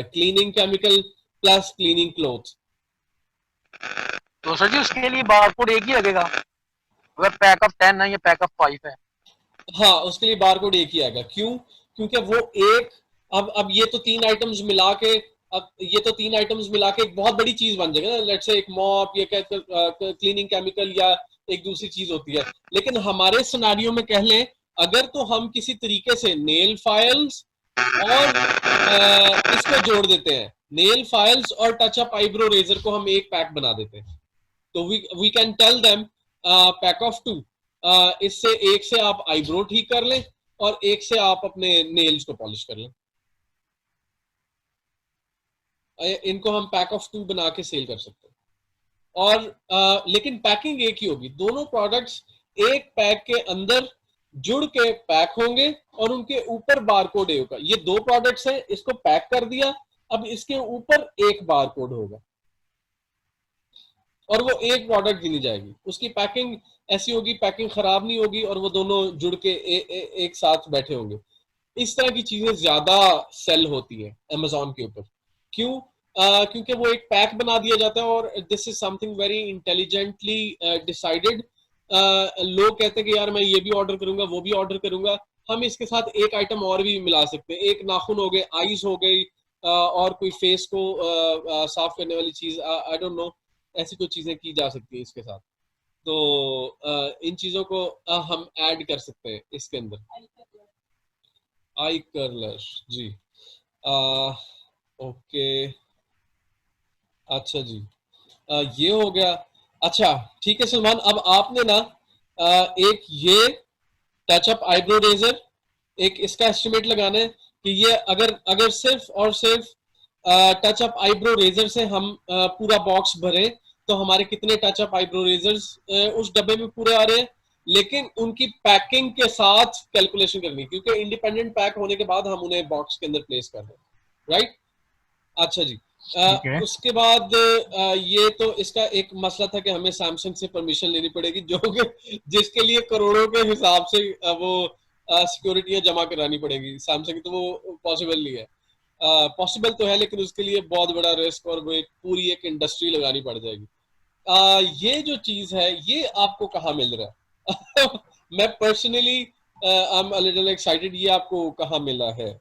cleaning chemical plus cleaning cloth. तो सर जी उसके लिए बारकोड एक ही लगेगा, अगर पैक ऑफ 10 है या पैक ऑफ 5 है? हाँ, उसके लिए बारकोड एक ही आएगा। क्यों? क्योंकि वो एक, अब ये तो 3 आइटम्स मिला के, एक बहुत बड़ी चीज बन जाएगा ना, लेट्स से एक मॉप, ये क्लीनिंग केमिकल या एक दूसरी चीज होती है। लेकिन हमारे सिनेरियो में कह लें, अगर तो हम किसी तरीके से नेल फाइल्स और इसको जोड़ देते हैं, नेल फाइल्स और टच अप आईब्रो रेजर को हम एक पैक बना देते हैं। तो we can tell them pack of 2, इससे एक से आप आईब्रो ठीक कर लें और एक से आप अपने नेल्स को पॉलिश कर लें। इनको हम पैक ऑफ 2 बना के सेल कर सकते हैं। और लेकिन पैकिंग एक ही होगी, दोनों प्रोडक्ट्स एक पैक के अंदर जुड़ के पैक होंगे और उनके ऊपर बारकोड होगा। ये 2 प्रोडक्ट्स हैं, इसको पैक कर दिया, अब इसके ऊपर एक बारकोड होगा और वो एक प्रोडक्ट गिनी जाएगी। उसकी पैकिंग ऐसी होगी, पैकिंग खराब नहीं होगी और वो दोनों जुड़ के एक साथ बैठे होंगे। इस तरह की चीजें ज्यादा सेल होती है अमेजोन के ऊपर। क्यों? क्योंकि वो एक पैक बना दिया जाता है और this is something very intelligently decided. लोग कहते हैं कि यार मैं ये भी ऑर्डर करूंगा, वो भी ऑर्डर करूंगा, हम इसके साथ एक आइटम और भी मिला सकते हैं। एक नाखून हो गए, आईज हो गई, और कोई फेस को साफ करने वाली चीज, आई डोंट नो, ऐसी कोई चीजें की जा सकती है इसके साथ। तो इन चीजों को हम ऐड कर सकते हैं इसके अंदर। आई कर्लर जी, ओके, अच्छा जी, ये हो गया। अच्छा ठीक है सलमान, अब आपने ना एक ये टच अप आईब्रो रेजर, एक इसका एस्टिमेट लगाना है कि ये अगर सिर्फ और सिर्फ टच अप आईब्रो रेजर से हम पूरा बॉक्स भरें तो हमारे कितने टच अप आईब्रो रेजर्स उस डब्बे में पूरे आ रहे हैं। लेकिन उनकी पैकिंग के साथ कैलकुलेशन करनी, क्योंकि इंडिपेंडेंट पैक होने के बाद हम उन्हें बॉक्स के अंदर प्लेस कर रहे हैं, राइट? अच्छा जी, उसके बाद ये तो इसका एक मसला था कि हमें सैमसंग से परमिशन लेनी पड़ेगी, जो कि जिसके लिए करोड़ों के हिसाब से वो सिक्योरिटियां जमा करानी पड़ेगी। सैमसंग तो वो पॉसिबल नहीं है, पॉसिबल तो है लेकिन उसके लिए बहुत बड़ा रिस्क और वो पूरी एक इंडस्ट्री लगानी पड़ जाएगी। ये जो चीज है ये आपको कहाँ मिल रहा है? मैं personally I am a little excited, ये आपको कहाँ मिला है?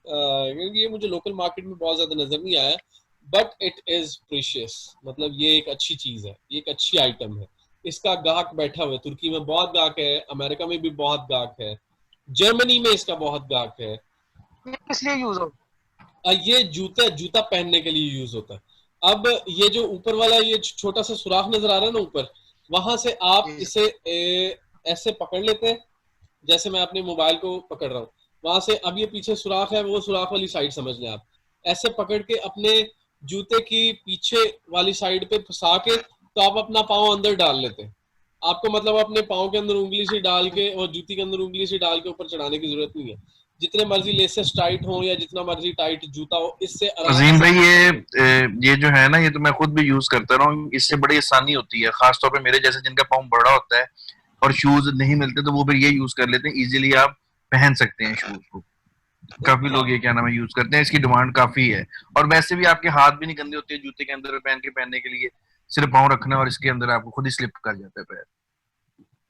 क्योंकि ये मुझे लोकल मार्केट में बहुत ज्यादा नजर नहीं आया, बट इट इज प्रीशियस। मतलब ये एक अच्छी चीज है, ये एक अच्छी आइटम है। इसका गाहक बैठा हुआ है, तुर्की में बहुत गाहक है, अमेरिका में भी बहुत गाहक है, जर्मनी में इसका बहुत गाहक है। किस लिए यूज हो? ये जूता पहनने के लिए यूज होता है। अब ये जो ऊपर वाला ये छोटा सा सुराख नजर आ रहा है ना ऊपर, वहां से आप इसे ऐसे पकड़ लेते हैं, जैसे मैं अपने मोबाइल को पकड़ रहा हूँ, वहां से अब ये पीछे सुराख है, वो सुराख वाली साइड समझ लें आप। ऐसे पकड़ के अपने जूते की पीछे वाली साइड पे फंसा के तो आप अपना पाँव अंदर डाल लेते हैं। आपको मतलब अपने पाँव के अंदर उंगली से डाल के और जूती के अंदर उंगली से डाल के ऊपर चढ़ाने की जरूरत नहीं है। जितने मर्जी लेसेस टाइट हो या जितना मर्जी टाइट जूता हो, इससे अजीम भाई ये जो है ना, ये तो मैं खुद भी यूज करता रहा हूँ, इससे बड़ी आसानी होती है, खासतौर पे मेरे जैसे जिनका पाँव बड़ा होता है और शूज नहीं मिलते तो वो फिर ये यूज कर लेते हैं। इजीली आप पहन सकते हैं शूज को। काफी लोग ये क्या नाम है यूज करते हैं, इसकी डिमांड काफी है। और वैसे भी आपके हाथ भी नहीं गंदे होते हैं जूते के अंदर पहनने के लिए, सिर्फ पाँव रखना और इसके अंदर आपको खुद ही स्लिप कर जाता है पैर।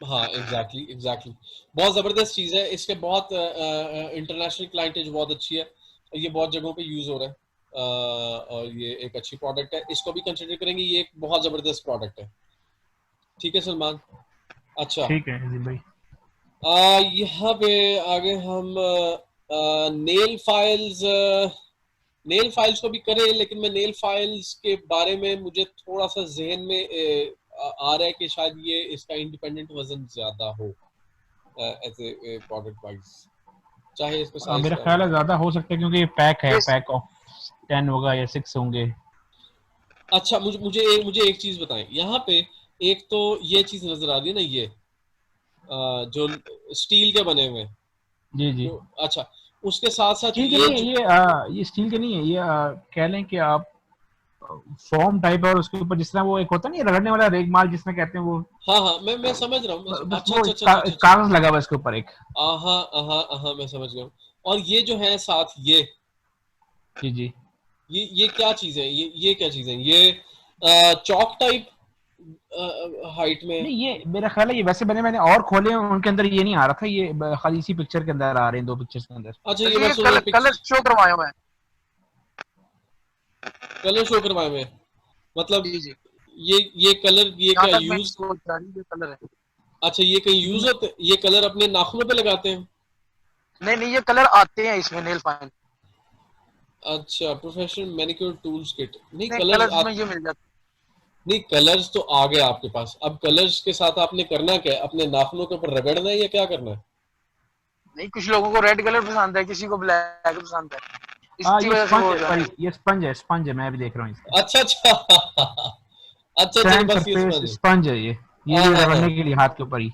हाँ एग्जैक्टली बहुत जबरदस्त चीज है। इसके बहुत इंटरनेशनल क्लाइंटेज बहुत अच्छी है, ये बहुत जगहों पे यूज हो रहा है, और ये एक अच्छी प्रोडक्ट है, इसको भी कंसिडर करेंगे। ये एक बहुत जबरदस्त प्रोडक्ट है। ठीक है सलमान, अच्छा ठीक है जी भाई। यहाँ पे आगे हम नेल फाइल्स को भी करें, लेकिन मैं नेल फाइल्स के बारे में मुझे थोड़ा सा जहन में आ रहा है कि शायद ये इसका इंडिपेंडेंट वजन ज्यादा हो एज ए प्रोडक्ट वाइज, चाहे इसका साइज मेरा ख्याल है ज्यादा हो सकता है क्योंकि ये पैक है, पैक ऑफ 10 होगा या 6 होंगे। अच्छा मुझे एक चीज बताएं, यहाँ पे एक तो ये चीज नजर आ रही है ना, ये जो स्टील के बने हुए, जी अच्छा उसके साथ साथ ये स्टील के नहीं है, ये कह लें कि आप फॉर्म टाइप है और उसके ऊपर जिस तरह वो एक होता नहीं रगड़ने वाला रेगमाल जिसमें कहते हैं वो। हाँ मैं समझ रहा हूँ। अच्छा कागज लगा हुआ इसके ऊपर एक। हाँ मैं समझ गया। और ये जो है साथ ये जी ये क्या चीज है? ये क्या चीज है? ये चौक टाइप हाइट में नहीं, ये मेरा ख्याल है ये वैसे बने, मैंने और खोले उनके अंदर ये नहीं आ रहा था, ये खाली इसी पिक्चर के अंदर आ रहे हैं, 2 पिक्चर्स के अंदर। अच्छा ये कलर शो करवाया हुआ है, कलर शो करवाए हुए, मतलब जी ये कलर ये क्या यूज कलर है? अच्छा ये कहीं यूज होते, ये कलर अपने नाखूनों पे लगाते हैं? नहीं ये कलर आते हैं इसमें नेल फाइल। अच्छा, प्रोफेशनल मैनिक्योर टूल्स किट, नहीं नहीं, कलर्स कलर्स में ये मिल जाता नहीं कलर्स तो आ गए आपके पास, अब कलर्स के साथ आपने करना क्या है, अपने नाखूनों के ऊपर रगड़ना है या क्या करना है? नहीं, कुछ लोगों को रेड कलर पसंद है, किसी को ब्लैक पसंद है, इसी ये वजह से वो स्पंज हो है जाता पर है। ये स्पंज है, मैं भी देख रहा हूँ इसको। अच्छा अच्छा अच्छा चलो सैंड बस ये सरफेस समझ। स्पंज है ये हाँ भी हाँ हाँ, रगड़ने के लिए हाथ के ऊपर ही।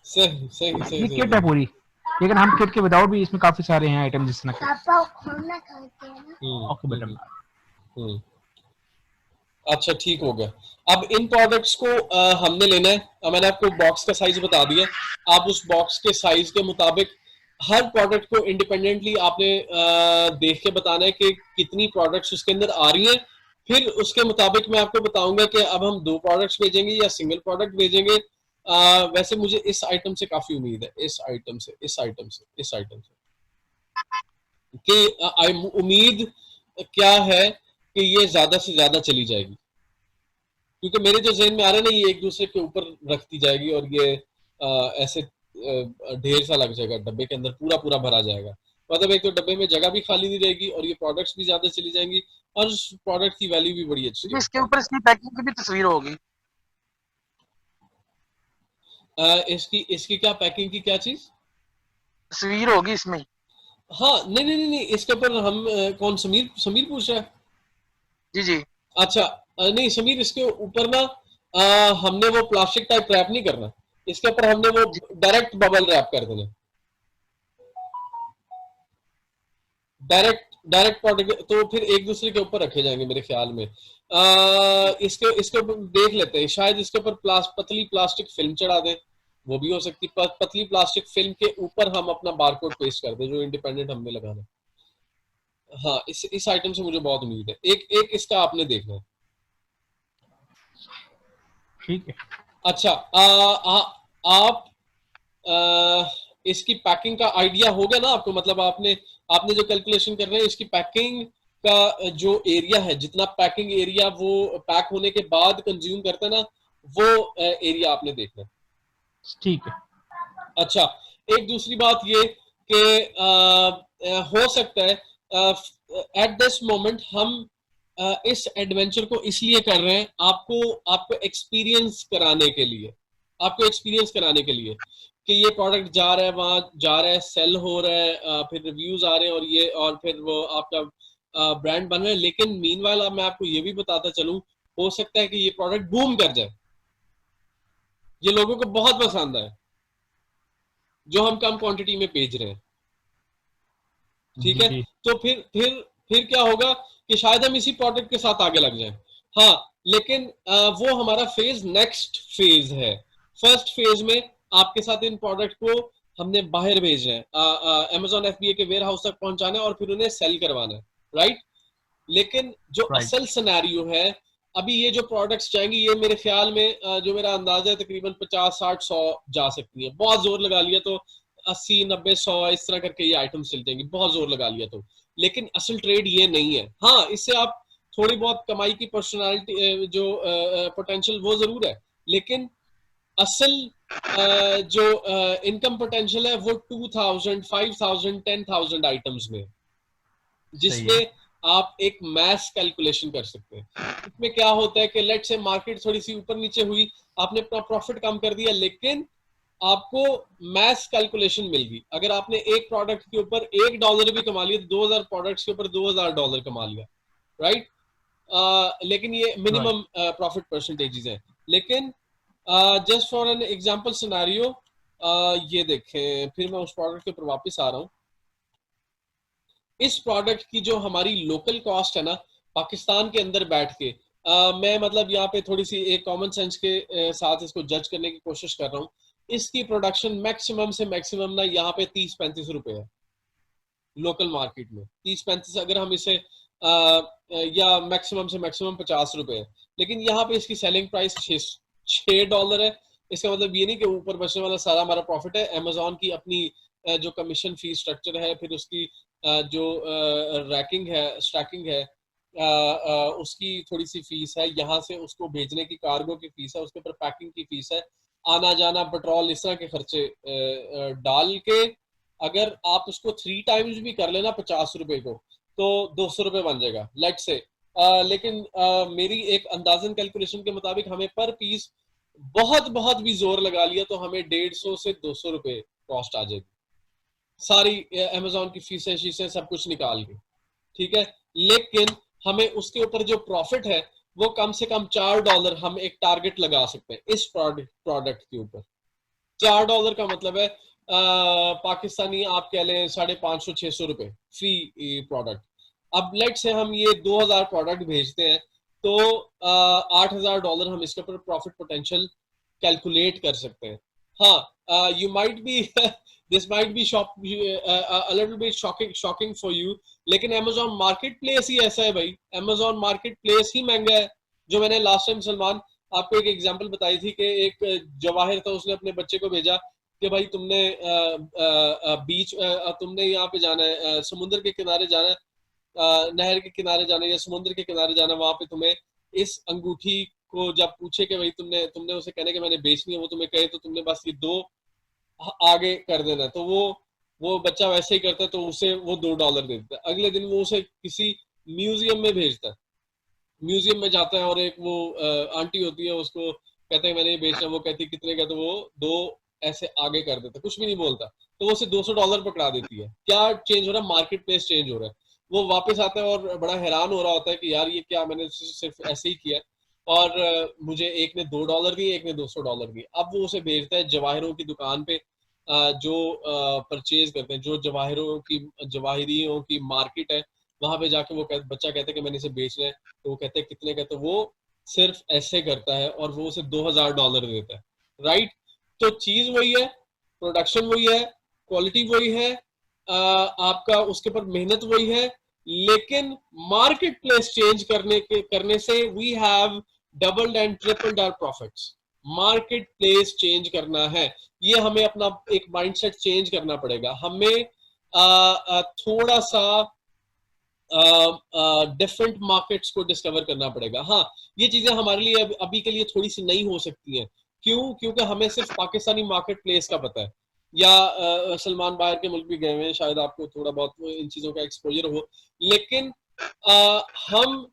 सही सही सही ये सही किट है सही। पूरी, लेकिन हम किट के बताओ भी, इसमें काफी सारे हैं आइटम जिस तरह के। ओके बेटा। हम्म। अच्छा ठीक हो गया। अब इन प्रोडक्ट्स को हमने लेना है। मैंने आपको बॉक्स का साइज बता दिया, आप उस बॉक्स के साइज के मुताबिक हर प्रोडक्ट को इंडिपेंडेंटली आपने देख के बताना है कि कितनी प्रोडक्ट्स उसके अंदर आ रही हैं। फिर उसके मुताबिक मैं आपको बताऊंगा कि अब हम 2 प्रोडक्ट्स भेजेंगे या सिंगल प्रोडक्ट भेजेंगे। वैसे मुझे इस आइटम से काफी उम्मीद है, इस आइटम से, इस आइटम से, इस आइटम से कि उम्मीद क्या है कि ये ज्यादा से ज्यादा चली जाएगी, क्योंकि मेरे जो ज़हन में आ रहा है ना, ये एक दूसरे के ऊपर रखती जाएगी और ये ऐसे ढेर सा लग जाएगा डब्बे के अंदर, पूरा पूरा भरा जाएगा। मतलब एक तो डब्बे में जगह भी खाली नहीं रहेगी और ये प्रोडक्ट्स भी ज्यादा चली जाएंगी और उस प्रोडक्ट की वैल्यू भी बड़ी अच्छी क्योंकि है। इसके ऊपर इसकी पैकिंग की भी तस्वीर होगी। इसकी इसकी क्या पैकिंग की क्या चीज? तस्वीर होगी इसमें। हाँ नहीं नहीं नहीं नहीं, इसके ऊपर हम कौन, समीर समीर पूछ रहा है? जी जी। अच्छा नहीं समीर, इसके ऊपर ना हमने वो प्लास्टिक टाइप रैप नहीं करना, इसके ऊपर हमने वो जी डायरेक्ट बबल रैप कर देना। डायरेक्ट डायरेक्ट प्रोडक्ट तो फिर एक दूसरे के ऊपर रखे जाएंगे मेरे ख्याल में। इसके इसके ऊपर देख लेते हैं, शायद इसके ऊपर पतली प्लास्टिक फिल्म चढ़ा दें, वो भी हो सकती है। पतली प्लास्टिक फिल्म के ऊपर हम अपना बारकोड पेस्ट कर दें जो इंडिपेंडेंट हमने लगाना। हाँ, इस आइटम से मुझे बहुत उम्मीद है। एक एक इसका आपने देखना है। ठीक है। अच्छा आप इसकी पैकिंग का आइडिया हो गया ना आपको? मतलब आपने आपने जो कैलकुलेशन कर रहे हैं इसकी पैकिंग का जो एरिया है, जितना पैकिंग एरिया वो पैक होने के बाद कंज्यूम करता है ना, वो एरिया आपने देखना है। ठीक है। अच्छा, एक दूसरी बात ये कि हो सकता है एट दिस मोमेंट हम इस एडवेंचर को इसलिए कर रहे हैं, आपको आपको एक्सपीरियंस कराने के लिए, आपको एक्सपीरियंस कराने के लिए कि ये प्रोडक्ट जा रहा है, वहां जा रहा है, सेल हो रहा है, फिर रिव्यूज आ रहे हैं और ये, और फिर वो आपका ब्रांड बन रहा है। लेकिन मीनवाइल अब मैं आपको ये भी बताता चलूं, हो सकता है कि ये प्रोडक्ट बूम कर जाए, ये लोगों को बहुत पसंद आए जो हम कम क्वांटिटी में भेज रहे हैं। ठीक जी है, जी। तो फिर क्या होगा कि शायद हम इसी प्रोडक्ट के साथ आगे लग जाएं। हाँ, लेकिन वो हमारा फेज नेक्स्ट फेज है। फर्स्ट फेज में आपके साथ इन प्रोडक्ट को हमने बाहर भेजना है, अमेजॉन एफबीए के वेयर हाउस तक पहुंचाना है और फिर उन्हें सेल करवाना है, राइट। लेकिन जो राइट। असल सिनेरियो है, अभी ये जो प्रोडक्ट्स जाएंगी, ये मेरे ख्याल में जो मेरा अंदाजा है तकरीबन 50-60-100 जा सकती है, बहुत जोर लगा लिया तो 80-90-100 इस तरह करके ये आइटम्स चल जाएंगी, बहुत जोर लगा लिया तो। लेकिन असल ट्रेड ये नहीं है। हाँ, इससे आप थोड़ी बहुत कमाई की पर्सनालिटी जो पोटेंशियल वो जरूर है, लेकिन असल जो इनकम पोटेंशियल है वो 2000, 5000, 10,000 आइटम्स में, सही है। जिसमें आप एक मैथ कैलकुलेशन कर सकते हैं। इसमें क्या होता है कि लेट से मार्केट थोड़ी सी ऊपर नीचे हुई, आपने अपना प्रॉफिट कम कर दिया, लेकिन आपको मैथ कैलकुलेशन मिल गई। अगर आपने एक प्रोडक्ट के ऊपर $1 भी कमा लिया तो 2000 प्रोडक्ट्स के ऊपर $2000 कमा लिया, राइट। लेकिन ये राइट। मिनिमम प्रॉफिट परसेंटेजेस हैं। लेकिन just for an example scenario, ये देखें, फिर मैं उस प्रोडक्ट के ऊपर वापस आ रहा हूँ। इस प्रोडक्ट की जो हमारी लोकल कॉस्ट है ना, पाकिस्तान के अंदर बैठ के, मैं मतलब यहाँ पे थोड़ी सी एक कॉमन सेंस के साथ इसको जज करने की कोशिश कर रहा हूँ। इसकी प्रोडक्शन मैक्सिमम से मैक्सिमम ना यहाँ पे 30-35 रुपए है लोकल मार्केट में। 30-35 अगर हम इसे या मैक्सिमम से मैक्सिमम 50 रुपए है, लेकिन यहाँ पे इसकी सेलिंग प्राइस $6 है। इसका मतलब ये नहीं कि ऊपर बचने वाला सारा हमारा प्रॉफिट है। अमेजोन की अपनी जो कमीशन फी स्ट्रक्चर है, फिर उसकी जो रैकिंग है, स्टैकिंग है, उसकी थोड़ी सी फीस है, यहाँ से उसको भेजने की कार्गो की फीस है, उसके ऊपर पैकिंग की फीस है, आना जाना, पेट्रोल, इस तरह के खर्चे डाल के अगर आप उसको 3 टाइम्स भी कर लेना 50 रुपए को, तो 200 रुपये बन जाएगा लेट से। लेकिन मेरी एक अंदाजन कैलकुलेशन के मुताबिक हमें पर पीस बहुत बहुत भी जोर लगा लिया तो हमें 150 से 200 रुपये कॉस्ट आ जाएगी, सारी अमेजोन की फीसें शीसें सब कुछ निकाल के, ठीक है। लेकिन हमें उसके ऊपर जो प्रॉफिट है वो कम से कम $4 हम एक टारगेट लगा सकते हैं इस प्रोडक्ट के ऊपर। $4 का मतलब है पाकिस्तानी आप कह लें 550-600 रुपए फी प्रोडक्ट। अब लेट से हम ये 2000 प्रोडक्ट भेजते हैं तो $8000 हम इसके ऊपर प्रॉफिट पोटेंशियल कैलकुलेट कर सकते हैं। हाँ, you might be this might be a little bit shocking for you, लेकिन अमेजोन मार्केट प्लेस ही ऐसा है भाई, अमेजोन मार्केट प्लेस ही महंगा है। जो मैंने लास्ट टाइम सलमान आपको एक एग्जांपल बताई थी कि एक जवाहिर था, उसने अपने बच्चे को भेजा कि भाई तुमने बीच तुमने यहाँ पे जाना है, समुद्र के किनारे जाना है, नहर के किनारे जाना है या समुद्र के किनारे जाना, वहां पे तुम्हें इस अंगूठी को जब पूछे कि भाई तुमने उसे कहने के मैंने बेचनी है, वो तुम्हें कहे तो तुमने बस ये 2 आगे कर देना, तो वो बच्चा वैसे ही करता है, तो उसे वो $2 दे देता है। अगले दिन वो उसे किसी म्यूजियम में भेजता है, म्यूजियम में जाता है और एक वो आंटी होती है, उसको कहते हैं मैंने ये बेचना, वो कहती है कितने का, तो वो 2 ऐसे आगे कर देता, कुछ भी नहीं बोलता, तो वो उसे $200 पकड़ा देती है। क्या चेंज हो रहा है? मार्केट प्लेस चेंज हो रहा है। वो वापस आता है और बड़ा हैरान हो रहा होता है कि यार ये क्या, मैंने सिर्फ ऐसे ही किया और मुझे एक ने $2 दिए, एक ने $200 दिए। अब वो उसे भेजता है जवाहिरों की दुकान पे, जो परचेज करते हैं, जो जवाहिरियों की मार्केट है, वहां पे जाके वो बच्चा कहता है कि मैंने इसे बेचना है, तो वो कहते हैं कितने का, तो वो सिर्फ ऐसे करता है और वो उसे $2000 देता है, राइट। तो चीज वही है, प्रोडक्शन वही है, क्वालिटी वही है, आपका उसके ऊपर मेहनत वही है, लेकिन मार्केट प्लेस चेंज करने से we have doubled and tripled our profits. Market place change करना है, ये हमें अपना एक माइंडसेट चेंज करना पड़ेगा, हमें थोड़ा सा डिफरेंट मार्केट्स को डिस्कवर करना पड़ेगा। हाँ, ये चीजें हमारे लिए अभी के लिए थोड़ी सी नई हो सकती हैं, क्यों? क्योंकि हमें सिर्फ पाकिस्तानी मार्केट प्लेस का पता है, या सलमान बाहर के मुल्क भी गए हुए हैं, शायद आपको थोड़ा बहुत इन चीजों का एक्सपोजर हो, लेकिन हम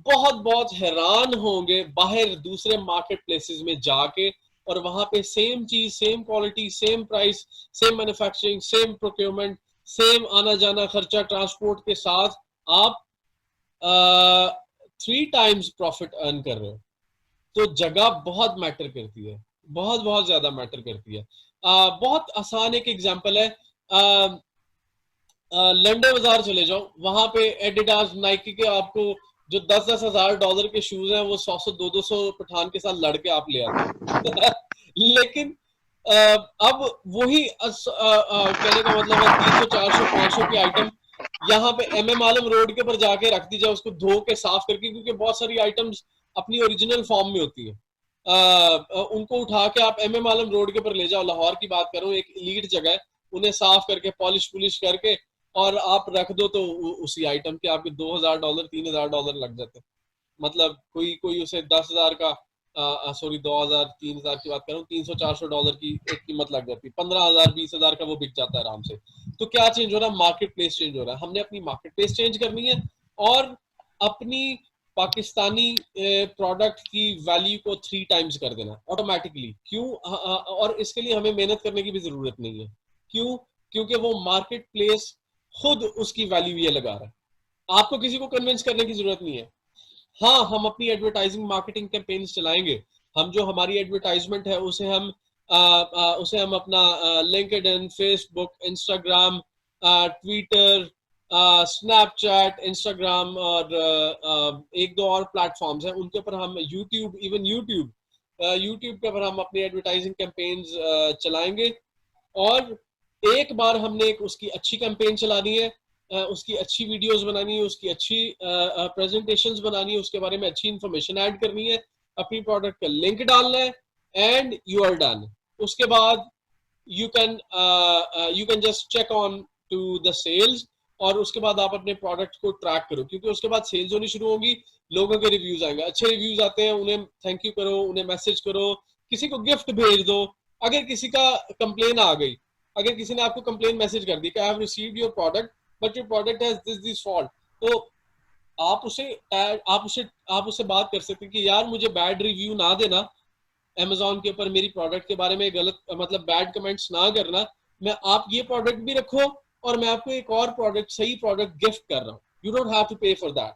बहुत बहुत हैरान होंगे बाहर दूसरे मार्केट प्लेसेस में जाके, और वहां पे सेम चीज, same quality, same price, same manufacturing, same procurement, same आना जाना खर्चा ट्रांसपोर्ट के साथ आप 3 टाइम्स प्रॉफिट अर्न कर रहे हो। तो जगह बहुत मैटर करती है, बहुत बहुत ज्यादा मैटर करती है। बहुत आसान एक एग्जांपल है, लंडे बाजार चले जाओ, वहां पे एडिडास, नाइकी के आपको जो $10-10 हजार के शूज हैं, वो 100-100 200 पठान के साथ लड़के आप ले आते हैं लेकिन अब वही कहने का मतलब है 300 400 500 की आइटम यहाँ पे MM आलम रोड के ऊपर जाके रख दी जाए, उसको धो के साफ करके, क्योंकि बहुत सारी आइटम्स अपनी ओरिजिनल फॉर्म में होती है, उनको उठा के आप MM आलम रोड के ऊपर ले जाओ, लाहौर की बात करूं, एक एलीट जगह है, उन्हें साफ करके पॉलिश पुलिश करके और आप रख दो, तो उसी आइटम के आपके $2000 $3000 लग जाते हैं। मतलब कोई उसे 10,000 का सॉरी 2000 3000 की बात करूं, $300-400 की एक कीमत लग जाती है, 15,000 20,000 का वो बिक जाता है आराम से। तो क्या चेंज हो रहा है? मार्केट प्लेस चेंज हो रहा है। हमने अपनी मार्केट प्लेस चेंज करनी है और अपनी पाकिस्तानी प्रोडक्ट की वैल्यू को 3 टाइम्स कर देना ऑटोमेटिकली। क्यों? और इसके लिए हमें मेहनत करने की भी जरूरत नहीं है। क्यों? क्योंकि वो मार्केट प्लेस खुद उसकी वैल्यू ये लगा रहा है, आपको किसी को कन्विंस करने की जरूरत नहीं है। हाँ, हम अपनी एडवर्टाइजिंग मार्केटिंग कैंपेन्स चलाएंगे, हम जो हमारी एडवर्टाइजमेंट है उसे हम अपना LinkedIn, Facebook, Instagram, Twitter, Snapchat, Instagram और एक दो और प्लेटफॉर्म्स हैं, उनके ऊपर हम यूट्यूब, इवन यूट्यूब के ऊपर हम अपनी एडवर्टाइजिंग कैंपेन्स चलाएंगे। और एक बार हमने एक उसकी अच्छी कैंपेन चलानी है, उसकी अच्छी वीडियोस बनानी है, उसकी अच्छी प्रेजेंटेशंस बनानी है, उसके बारे में अच्छी इंफॉर्मेशन ऐड करनी है, अपनी प्रोडक्ट का लिंक डालना है, एंड यू आर डन। उसके बाद you can just check on to the sales, और उसके बाद आप अपने प्रोडक्ट को ट्रैक करो, क्योंकि उसके बाद सेल्स होनी शुरू होगी, लोगों के रिव्यूज आएंगे, अच्छे रिव्यूज आते हैं, उन्हें थैंक यू करो, उन्हें मैसेज करो, किसी को गिफ्ट भेज दो। अगर किसी का कंप्लेन आ गई, अगर किसी ने आपको कंप्लेन मैसेज कर दी कि I have received your product but your product has this fault, तो आप उसे बात कर सकते हैं कि यार मुझे बैड रिव्यू ना देना अमेजोन के ऊपर, मेरी प्रोडक्ट के बारे में गलत मतलब बैड कमेंट्स ना करना, मैं आप ये प्रोडक्ट भी रखो और मैं आपको एक और प्रोडक्ट, सही प्रोडक्ट गिफ्ट कर रहा हूँ, यू डोंट हैव टू पे फॉर दैट।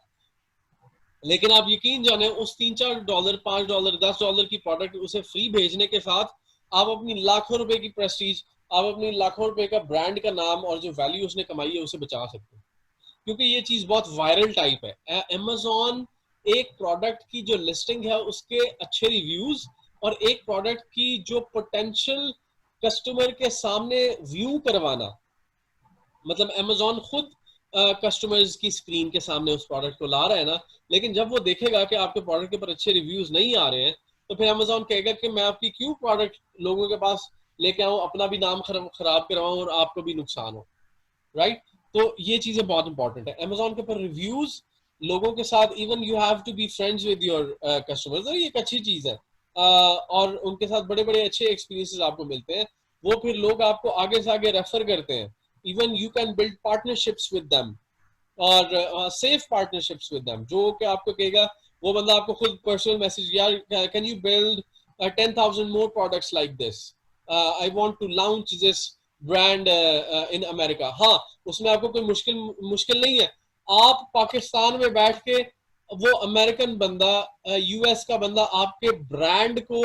लेकिन आप यकीन जाने उस $3-4 $5 $10 की प्रोडक्ट उसे फ्री भेजने के साथ आप अपनी लाखों रुपए की प्रेस्टीज, आप अपनी लाखों रुपए का ब्रांड का नाम और जो वैल्यू उसने कमाई है उसे बचा सकते हैं, क्योंकि ये चीज बहुत वायरल टाइप है। अमेजोन एक प्रोडक्ट की जो लिस्टिंग है उसके अच्छे रिव्यूज और एक प्रोडक्ट की जो पोटेंशियल कस्टमर के सामने व्यू करवाना, मतलब अमेजोन खुद कस्टमर्स की स्क्रीन के सामने उस प्रोडक्ट को ला रहा है ना, लेकिन जब वो देखेगा कि आपके प्रोडक्ट के ऊपर अच्छे रिव्यूज नहीं आ रहे हैं तो फिर अमेजोन कहेगा कि मैं आपकी क्यों प्रोडक्ट लोगों के पास लेके आऊं, अपना भी नाम खराब करवाऊं और आपको भी नुकसान हो, राइट। तो ये चीजें बहुत इंपॉर्टेंट है अमेजोन के ऊपर रिव्यूज लोगों के साथ, even you have to be friends with your customers, ये एक अच्छी चीज है। और उनके साथ बड़े बड़े अच्छे एक्सपीरियंसेस आपको मिलते हैं, वो फिर लोग आपको आगे से आगे रेफर करते हैं, even you can build partnerships with them और सेफ पार्टनरशिप्स विद देम, जो कि आपको कहेगा वो बंदा आपको खुद पर्सनल मैसेज, यार can you build 10,000 more products like this, I want to launch this brand in America. हाँ, उसमें आपको कोई मुश्किल नहीं है, आप पाकिस्तान में बैठ के वो अमेरिकन बंदा, यूएस का बंदा आपके ब्रांड को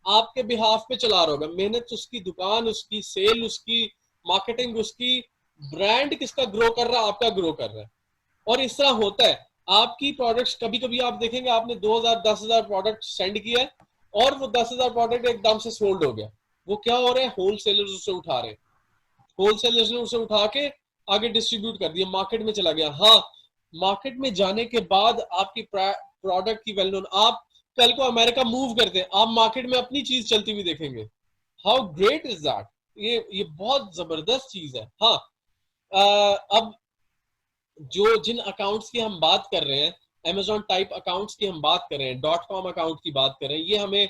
आपके बिहाफ पे चला रहा होगा, मेहनत उसकी, दुकान उसकी, सेल उसकी, मार्केटिंग उसकी, ब्रांड किसका ग्रो कर रहा है, आपका ग्रो कर रहा है। और इस तरह होता है आपकी प्रोडक्ट्स, कभी कभी आप देखेंगे आपने 2,000 10,000 प्रोडक्ट सेंड किया है और वो 10,000 प्रोडक्ट एकदम से सोल्ड हो गया, वो क्या हो रहा है, होलसेलर्स उसे उठा रहे हैं, होलसेलर्स ने उसे उठा के आगे डिस्ट्रीब्यूट कर दिया, मार्केट में चला गया। हाँ, मार्केट में जाने के बाद आपकी प्रोडक्ट की वैल्यू, आप कल को अमेरिका मूव करते हैं, आप मार्केट में अपनी चीज चलती हुई देखेंगे, हाउ ग्रेट इज दैट, ये बहुत जबरदस्त चीज है। हाँ, अब जिन अकाउंट्स की हम बात कर रहे हैं, अमेजोन टाइप अकाउंट्स की हम बात कर रहे हैं, .com अकाउंट की बात कर रहे हैं, ये हमें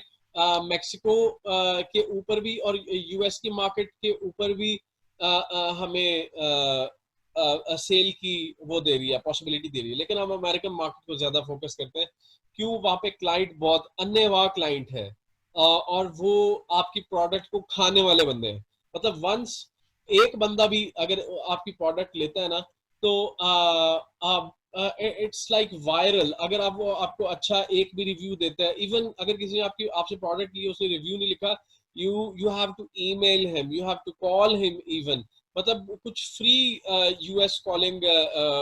मेक्सिको के ऊपर भी और यूएस की मार्केट के ऊपर भी हमें सेल की वो दे रही है, पॉसिबिलिटी दे रही है, लेकिन हम अमेरिकन मार्केट को ज्यादा फोकस करते हैं, क्यों, वहां पे क्लाइंट बहुत अन्यवाह क्लाइंट है और वो आपकी प्रोडक्ट को खाने वाले बंदे हैं, मतलब वंस एक बंदा भी अगर आपकी प्रोडक्ट लेता है ना तो इट्स लाइक वायरल, अगर आप वो आपको अच्छा एक भी रिव्यू देता है, इवन अगर किसी ने आपसे प्रोडक्ट लिया उसने रिव्यू नहीं लिखा, you have to email him, you have to call him even, मतलब कुछ फ्री यूएस कॉलिंग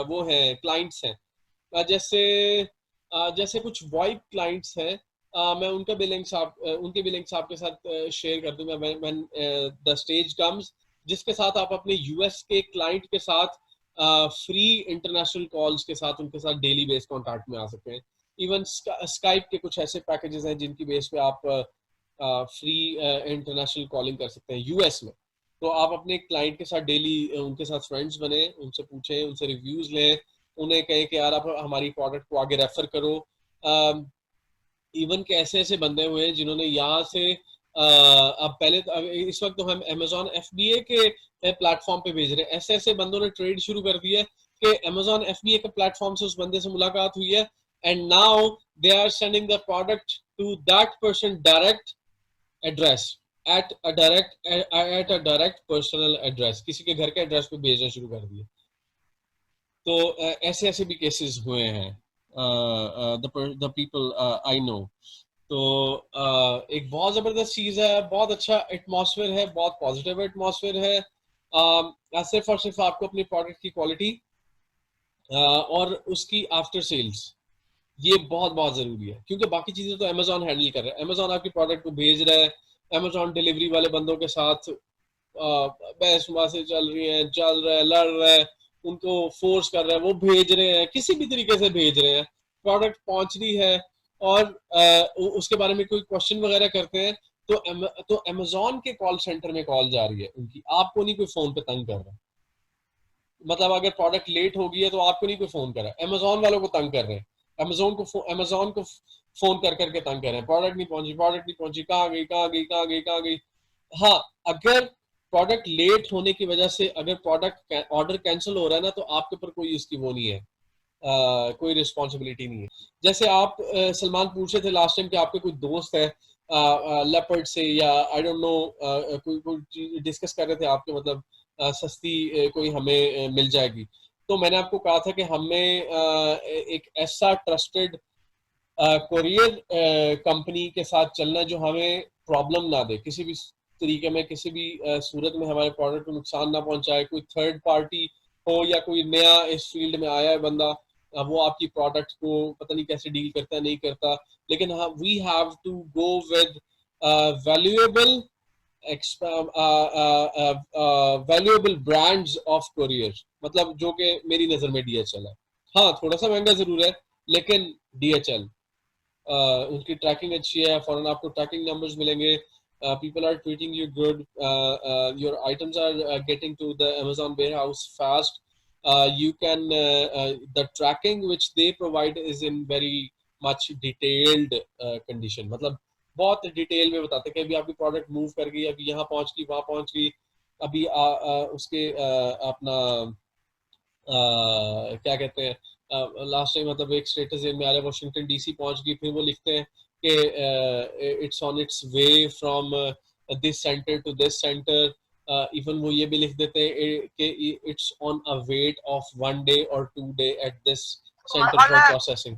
वो है क्लाइंट्स हैं, जैसे कुछ वॉइप क्लाइंट्स हैं, मैं उनका भी लिंक्स उनके भी लिंक्स आपके साथ शेयर कर दूंगा व्हेन द स्टेज कम्स, जिसके साथ आप अपने यूएस के क्लाइंट के साथ फ्री इंटरनेशनल कॉल्स के साथ उनके साथ डेली बेस कॉन्टैक्ट में आ सकते हैं। इवन स्काइप के कुछ ऐसे पैकेजेस हैं जिनकी बेस पे आप फ्री इंटरनेशनल कॉलिंग कर सकते हैं यूएस में, तो आप अपने क्लाइंट के साथ डेली उनके साथ फ्रेंड्स बने, उनसे पूछें, उनसे रिव्यूज लें, उन्हें कहें कि यार आप हमारी प्रोडक्ट को आगे रेफर करो। इवन के ऐसे ऐसे बंदे हुए हैं जिन्होंने यहाँ से अब पहले इस वक्त तो हम अमेजोन FBA के प्लेटफॉर्म पे भेज रहे हैं, ऐसे ऐसे बंदों ने ट्रेड शुरू कर दिया है कि अमेजोन FBA के प्लेटफॉर्म से उस बंदे से मुलाकात हुई है and now they are sending the product to that person direct address at a direct personal address, किसी के घर के एड्रेस पे भेजना शुरू कर दिया। तो ऐसे ऐसे भी केसेस हुए हैं, द पीपल आई नो। तो एक बहुत जबरदस्त चीज है, बहुत अच्छा एटमॉस्फेयर है, बहुत पॉजिटिव एटमॉस्फेयर है। सिर्फ और सिर्फ आपको अपनी प्रोडक्ट की क्वालिटी और उसकी आफ्टर सेल्स, ये बहुत बहुत जरूरी है, क्योंकि बाकी चीजें तो अमेजोन हैंडल कर रहा है, अमेजोन आपकी प्रोडक्ट को भेज रहा है, अमेजोन डिलीवरी वाले बंदों के साथ बहस से चल रहा है, लड़ रहा है, उनको फोर्स कर रहा है, वो भेज रहे हैं, किसी भी तरीके से भेज रहे हैं, प्रोडक्ट पहुंच रही है और उसके बारे में कोई क्वेश्चन वगैरह करते हैं तो अमेजोन के कॉल सेंटर में कॉल जा रही है उनकी, आपको नहीं कोई फोन पे तंग कर रहा, मतलब अगर प्रोडक्ट लेट हो गई है तो आपको नहीं कोई फोन कर रहा है, अमेजोन वालों को तंग कर रहे हैं, अमेजोन को फोन कर करके तंग कर रहे हैं, प्रोडक्ट नहीं पहुंची, कहाँ गई। हाँ, अगर प्रोडक्ट लेट होने की वजह से अगर प्रोडक्ट ऑर्डर कैंसिल हो रहा है ना तो आपके ऊपर कोई उसकी वो नहीं है, कोई रिस्पॉन्सिबिलिटी नहीं है। जैसे आप सलमान पूछ रहे थे लास्ट टाइम कि आपके कोई दोस्त है लेपर्ड से, या आई डोंट नो कोई चीज डिस्कस कर रहे थे आपके, मतलब सस्ती कोई हमें मिल जाएगी। तो मैंने आपको कहा था कि हमें एक ऐसा ट्रस्टेड कोरियर कंपनी के साथ चलना जो हमें प्रॉब्लम ना दे किसी भी तरीके में, किसी भी सूरत में हमारे प्रोडक्ट को नुकसान ना पहुंचाए। कोई थर्ड पार्टी हो या कोई नया इस फील्ड में आया है बंदा, वो आपकी प्रोडक्ट को पता नहीं कैसे डील करता है, नहीं करता, लेकिन we have to go with valuable valuable brands of courier, मतलब जो कि मेरी नजर में DHL है। हाँ, थोड़ा सा महंगा जरूर है, लेकिन DHL उनकी ट्रैकिंग अच्छी है, फौरन आपको ट्रैकिंग नंबर्स मिलेंगे, people are treating you good, your items are getting to the Amazon warehouse fast, you can the tracking which they provide is in very much detailed condition, मतलब बहुत detail में बताते हैं कि अभी आपकी प्रोडक्ट मूव कर गई, अभी यहाँ पहुंच गई, वहां पहुंच गई, अभी उसके अपना क्या कहते हैं, लास्ट टाइम मतलब एक स्टेटस में आ रहा है वाशिंगटन DC पहुंच गई, फिर वो लिखते हैं कि it's on its way from this centre to this centre, even वो ये भी लिख देते हैं कि it's on a wait of 1 day or 2 day at this centre for processing.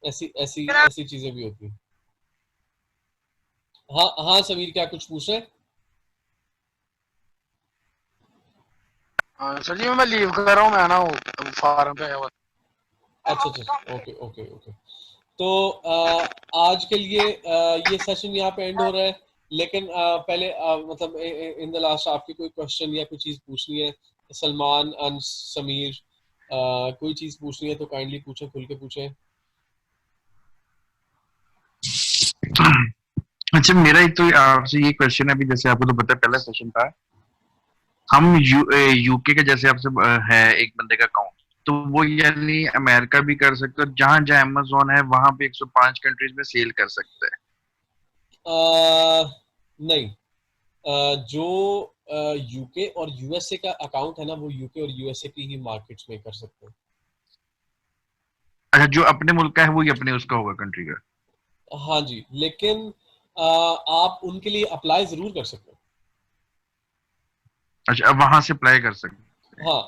ऐसी ऐसी ऐसी चीजें भी होती हैं। हाँ हाँ समीर, क्या कुछ पूछ रहे हैं? सर जी मैं लीव कर रहा हूँ, मैं ना वो फार्म पे आया हुआ। अच्छा अच्छा, ओके ओके ओके। तो आज के लिए ये सेशन यहाँ पे एंड हो रहा है, लेकिन पहले मतलब इन द लास्ट आपकी कोई क्वेश्चन या कोई चीज पूछनी है, सलमान एंड समीर, कोई चीज पूछनी है तो काइंडली पूछें, खुल के पूछें। अच्छा, मेरा एक तो आपसे ये क्वेश्चन है, अभी जैसे आपको तो पता है पहला सेशन था, हम यूके का जैसे आपसे है एक बंदे का अकाउंट, तो वो यानी अमेरिका भी कर सकते हैं, जहां जहां अमेज़न है वहां पे 105 कंट्रीज में सेल कर सकते हैं? नहीं, जो यूके और यूएसए का अकाउंट है ना, वो यूके और यूएसए की ही मार्केट्स में कर सकते हैं। अच्छा, जो अपने मुल्क का है वो ही अपने उसका होगा, कंट्री का? हाँ जी, लेकिन आप उनके लिए अप्लाई जरूर कर सकते हैं। अच्छा, अब वहां से अप्लाई कर सकते हैं। हाँ,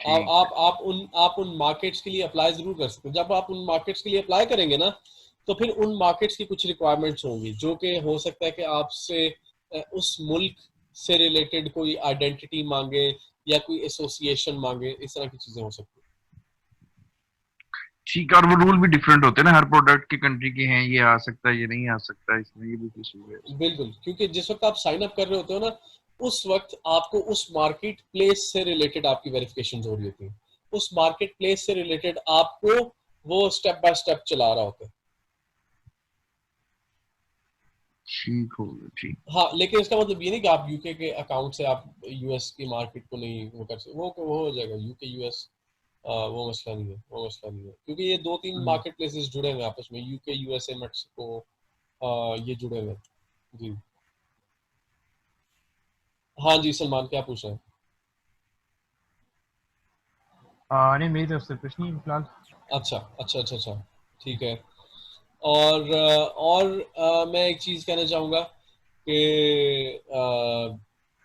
आप उन मार्केट्स के लिए अप्लाई जरूर कर सकते हैं। जब आप उन मार्केट्स के लिए अप्लाई करेंगे ना, तो फिर उन मार्केट्स की कुछ रिक्वायरमेंट्स होंगी, जो कि हो सकता है कि आपसे उस मुल्क से रिलेटेड कोई आइडेंटिटी मांगे या कोई एसोसिएशन मांगे, इस तरह की चीजें हो सकती हैं। ठीक है, और वो रूल भी डिफरेंट होते हैं ना, हर प्रोडक्ट की कंट्री के हैं, ये आ सकता है, ये नहीं आ सकता, इसमें ये भी कुछ है। बिल्कुल, क्योंकि जिस वक्त आप साइन अप कर रहे होते हो ना, उस वक्त आपको उस मार्केट प्लेस से रिलेटेड आपकी वेरिफिकेशन हो रही होती है, उस मार्केट प्लेस से रिलेटेड आपको वो स्टेप बाय स्टेप चला रहा होता है। ठीक होगा, ठीक। हाँ, लेकिन इसका मतलब ये नहीं कि आप यूके के अकाउंट से आप यूएस की मार्केट को नहीं वो कर सकते, वो हो जाएगा यूके यूएस, वो मसला नहीं है, वो मसला नहीं है, क्योंकि ये 2-3 मार्केट प्लेसेस जुड़े हुए हैं आपस में, यूके यूएसए मेक्सिको, ये जुड़े हुए हैं जी। हाँ जी सलमान, क्या पूछ रहे हैं? नहीं, मेरी तरफ से कुछ नहीं फिलहाल। अच्छा अच्छा अच्छा अच्छा, ठीक है। और मैं एक चीज़ कहना चाहूँगा कि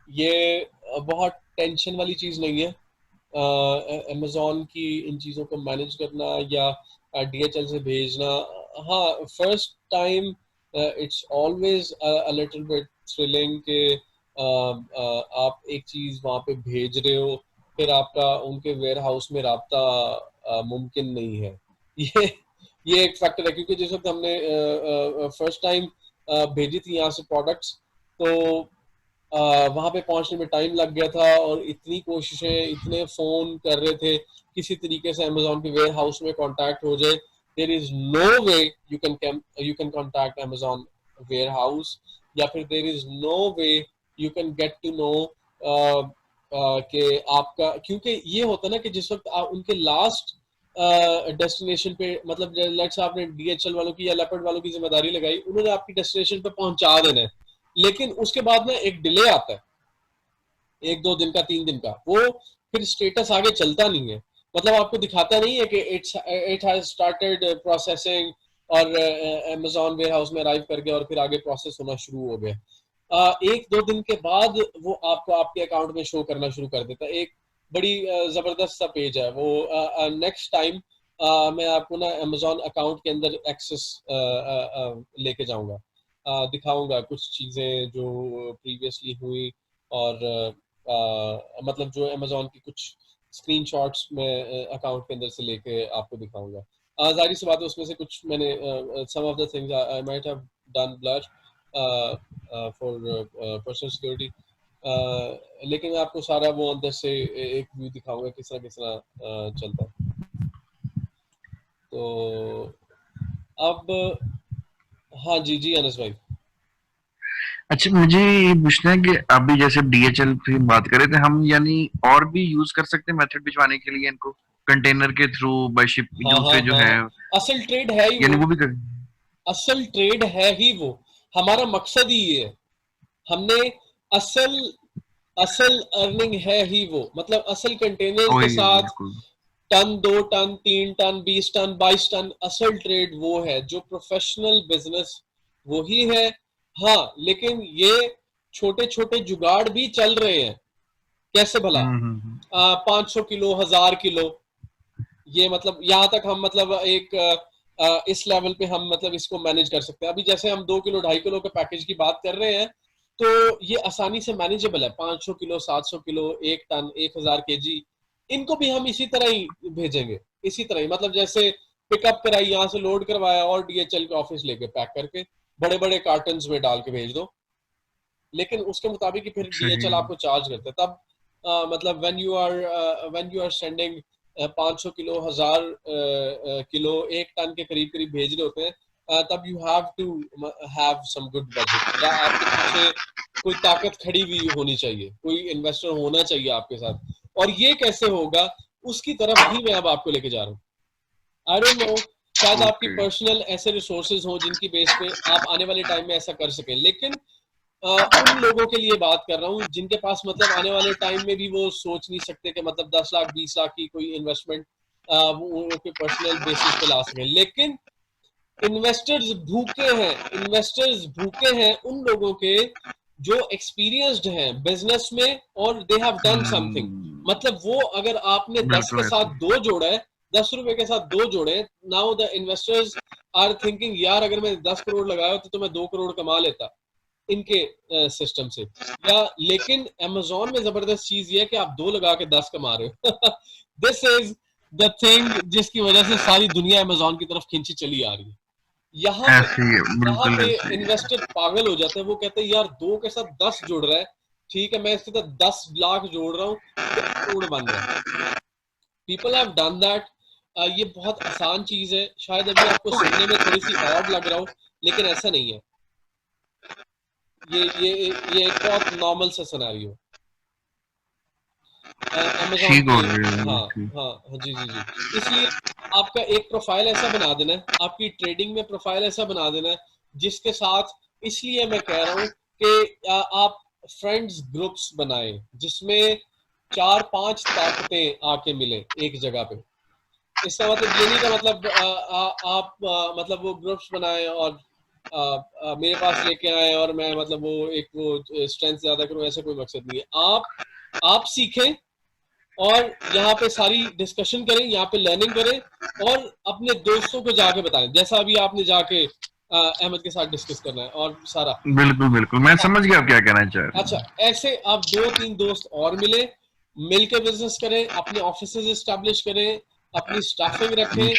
ये बहुत टेंशन वाली चीज़ नहीं है, अमेज़ॉन की इन चीज़ों को मैनेज करना या DHL से भेजना। हाँ, first time it's always a little bit thrilling कि आप एक चीज़ वहाँ पे भेज रहे हो, फिर आपका उनके वेयर हाउस में राब्ता मुमकिन नहीं है। ये एक फैक्टर है, क्योंकि जिस वक्त हमने फर्स्ट टाइम भेजी थी यहाँ से प्रोडक्ट्स, तो वहां पे पहुंचने में टाइम लग गया था, और इतनी कोशिशें, इतने फोन कर रहे थे किसी तरीके से अमेज़ॉन के वेयर हाउस में कांटेक्ट हो जाए। There is no way you can contact Amazon warehouse, या फिर there is no way you can get to know कि आपका, क्योंकि ये होता ना कि जिस वक्त आप उनके लास्ट डेस्टिनेशन पे, मतलब लेट्स आपने DHL वालों की या लेपर्ड वालों की जिम्मेदारी लगाई, उन्होंने आपकी डेस्टिनेशन पे पहुंचा देना है, लेकिन उसके बाद ना एक डिले आता है, 1-2 दिन का, 3 दिन का, वो फिर स्टेटस आगे चलता नहीं है। मतलब आपको दिखाता नहीं है कि इट हैज स्टार्टेड प्रोसेसिंग और अमेज़न वेयर हाउस में अराइव कर गया और फिर आगे प्रोसेस होना शुरू हो गया। एक दो दिन के बाद वो आपको आपके अकाउंट में शो करना शुरू कर देता है। एक बड़ी जबरदस्त सा पेज है वो। नेक्स्ट टाइम मैं आपको ना अमेज़न अकाउंट के अंदर एक्सेस लेके जाऊंगा, दिखाऊंगा कुछ चीजें जो प्रीवियसली हुई और मतलब जो अमेज़न की कुछ स्क्रीनशॉट्स में अकाउंट के अंदर से लेके आपको दिखाऊंगा। जाहिर सी बात है उसमें से कुछ मैंने some of the things I might have done blur for personal security, लेकिन मैं आपको सारा वो अंदर से एक व्यू दिखाऊंगा किस तरह चलता है। तो अब हाँ जी जी अनस भाई। अच्छा, मुझे ये पूछना है कि अभी जैसे DHL की बात करें थे हम, यानी और भी यूज कर सकते हैं मेथड भिजवाने के लिए इनको, कंटेनर के थ्रू, बाय शिप, हाँ दूसरे जो है, असल ट्रेड है ही यानी वो, वो भी कर... असल ट्रेड है ही वो। हमारा मकसद ही ये है, हमने असल असल अर्निंग है ही वो। मतलब असल कंटेनर के वही, साथ बिल्कुल। Ton 2 ton 3 ton 20 ton 22 ton असल ट्रेड वो है जो प्रोफेशनल बिजनेस वही है। हाँ लेकिन ये छोटे छोटे जुगाड़ भी चल रहे हैं। कैसे भला? 500 किलो 1000 किलो, ये मतलब यहाँ तक हम मतलब एक इस लेवल पे हम मतलब इसको मैनेज कर सकते हैं। अभी जैसे हम 2 किलो 2.5 किलो के पैकेज की बात कर रहे हैं तो ये आसानी से मैनेजेबल है। 500 किलो 700 किलो 1 टन 1000 केजी, इनको भी हम इसी तरह ही भेजेंगे, इसी तरह ही। मतलब जैसे पिकअप कराई, यहाँ से लोड करवाया और DHL के ऑफिस लेके पैक करके बड़े बड़े कार्टन में डाल के भेज दो। लेकिन उसके मुताबिक ही फिर DHL आपको चार्ज करते हैं। तब मतलब when you are sending 500 kilo 1000 kilo 1 ton के करीब करीब भेज रहे होते हैं, तब you have to have some good budget, या आपके पीछे कोई ताकत खड़ी हुई होनी चाहिए, कोई इन्वेस्टर होना चाहिए आपके साथ। और ये कैसे होगा उसकी तरफ ही मैं अब आपको लेके जा रहा हूँ। आई डोंट नो, शायद आपकी पर्सनल ऐसे रिसोर्सेज हो जिनकी बेस पे आप आने वाले टाइम में ऐसा कर सकें, लेकिन उन लोगों के लिए बात कर रहा हूँ जिनके पास मतलब आने वाले टाइम में भी वो सोच नहीं सकते कि मतलब 10 लाख 20 लाख की कोई इन्वेस्टमेंट वो पर्सनल बेसिस पे ला सकें। लेकिन इन्वेस्टर्स भूखे हैं उन लोगों के जो एक्सपीरियंस्ड हैं बिजनेस में और दे हैव डन समथिंग। मतलब वो अगर आपने 10 के साथ 2 जोड़ा है, 10 रुपए के साथ 2 जोड़े, now the investors are thinking यार अगर मैं 10 करोड़ लगाया तो मैं 2 करोड़ कमा लेता इनके सिस्टम से। या लेकिन अमेज़न में जबरदस्त चीज ये है कि आप 2 लगा के 10 कमा रहे हो। दिस इज द थिंग जिसकी वजह से सारी दुनिया अमेज़न की तरफ खिंची चली आ रही है। यहाँ पे इन्वेस्टर पागल हो जाते हैं, वो कहते हैं यार 2 के साथ 10 जुड़ रहा है, ठीक है मैं इसके साथ 10 लाख जोड़ रहा हूँ, करोड़ बन रहा है। People have done that. ये बहुत आसान चीज है, शायद अभी आपको सुनने में थोड़ी सी ऑड लग रहा हो, लेकिन ऐसा नहीं है। ये एक बहुत नॉर्मल सा सिनेरियो अमेज़न पे। हाँ जी जी जी। इसलिए आपका एक प्रोफाइल ऐसा बना देना है, आपकी ट्रेडिंग में प्रोफाइल ऐसा बना देना है जिसके साथ, इसलिए मैं कह रहा हूँ कि आप फ्रेंड्स ग्रुप्स बनाएं जिसमें 4-5 ताकतें आके मिले एक जगह पे। इसका मतलब ये नहीं का मतलब आप मतलब वो ग्रुप्स बनाएं और मेरे पास लेके आए और मैं मतलब वो एक वो स्ट्रेंथ ज्यादा करूं, ऐसा कोई मकसद नहीं है। आप सीखें और यहाँ पे सारी डिस्कशन करें, यहाँ पे लर्निंग करें और अपने दोस्तों को जाके बताएं, जैसा अभी आपने जाके अहमद के साथ डिस्कस करना है और सारा। बिल्कुल बिल्कुल, मैं समझ गया आप क्या कहना चाह रहे हैं। अच्छा, ऐसे आप 2-3 दोस्त और मिलके बिजनेस करें, अपने ऑफिसेज एस्टैब्लिश करें, अपनी स्टाफिंग रखें,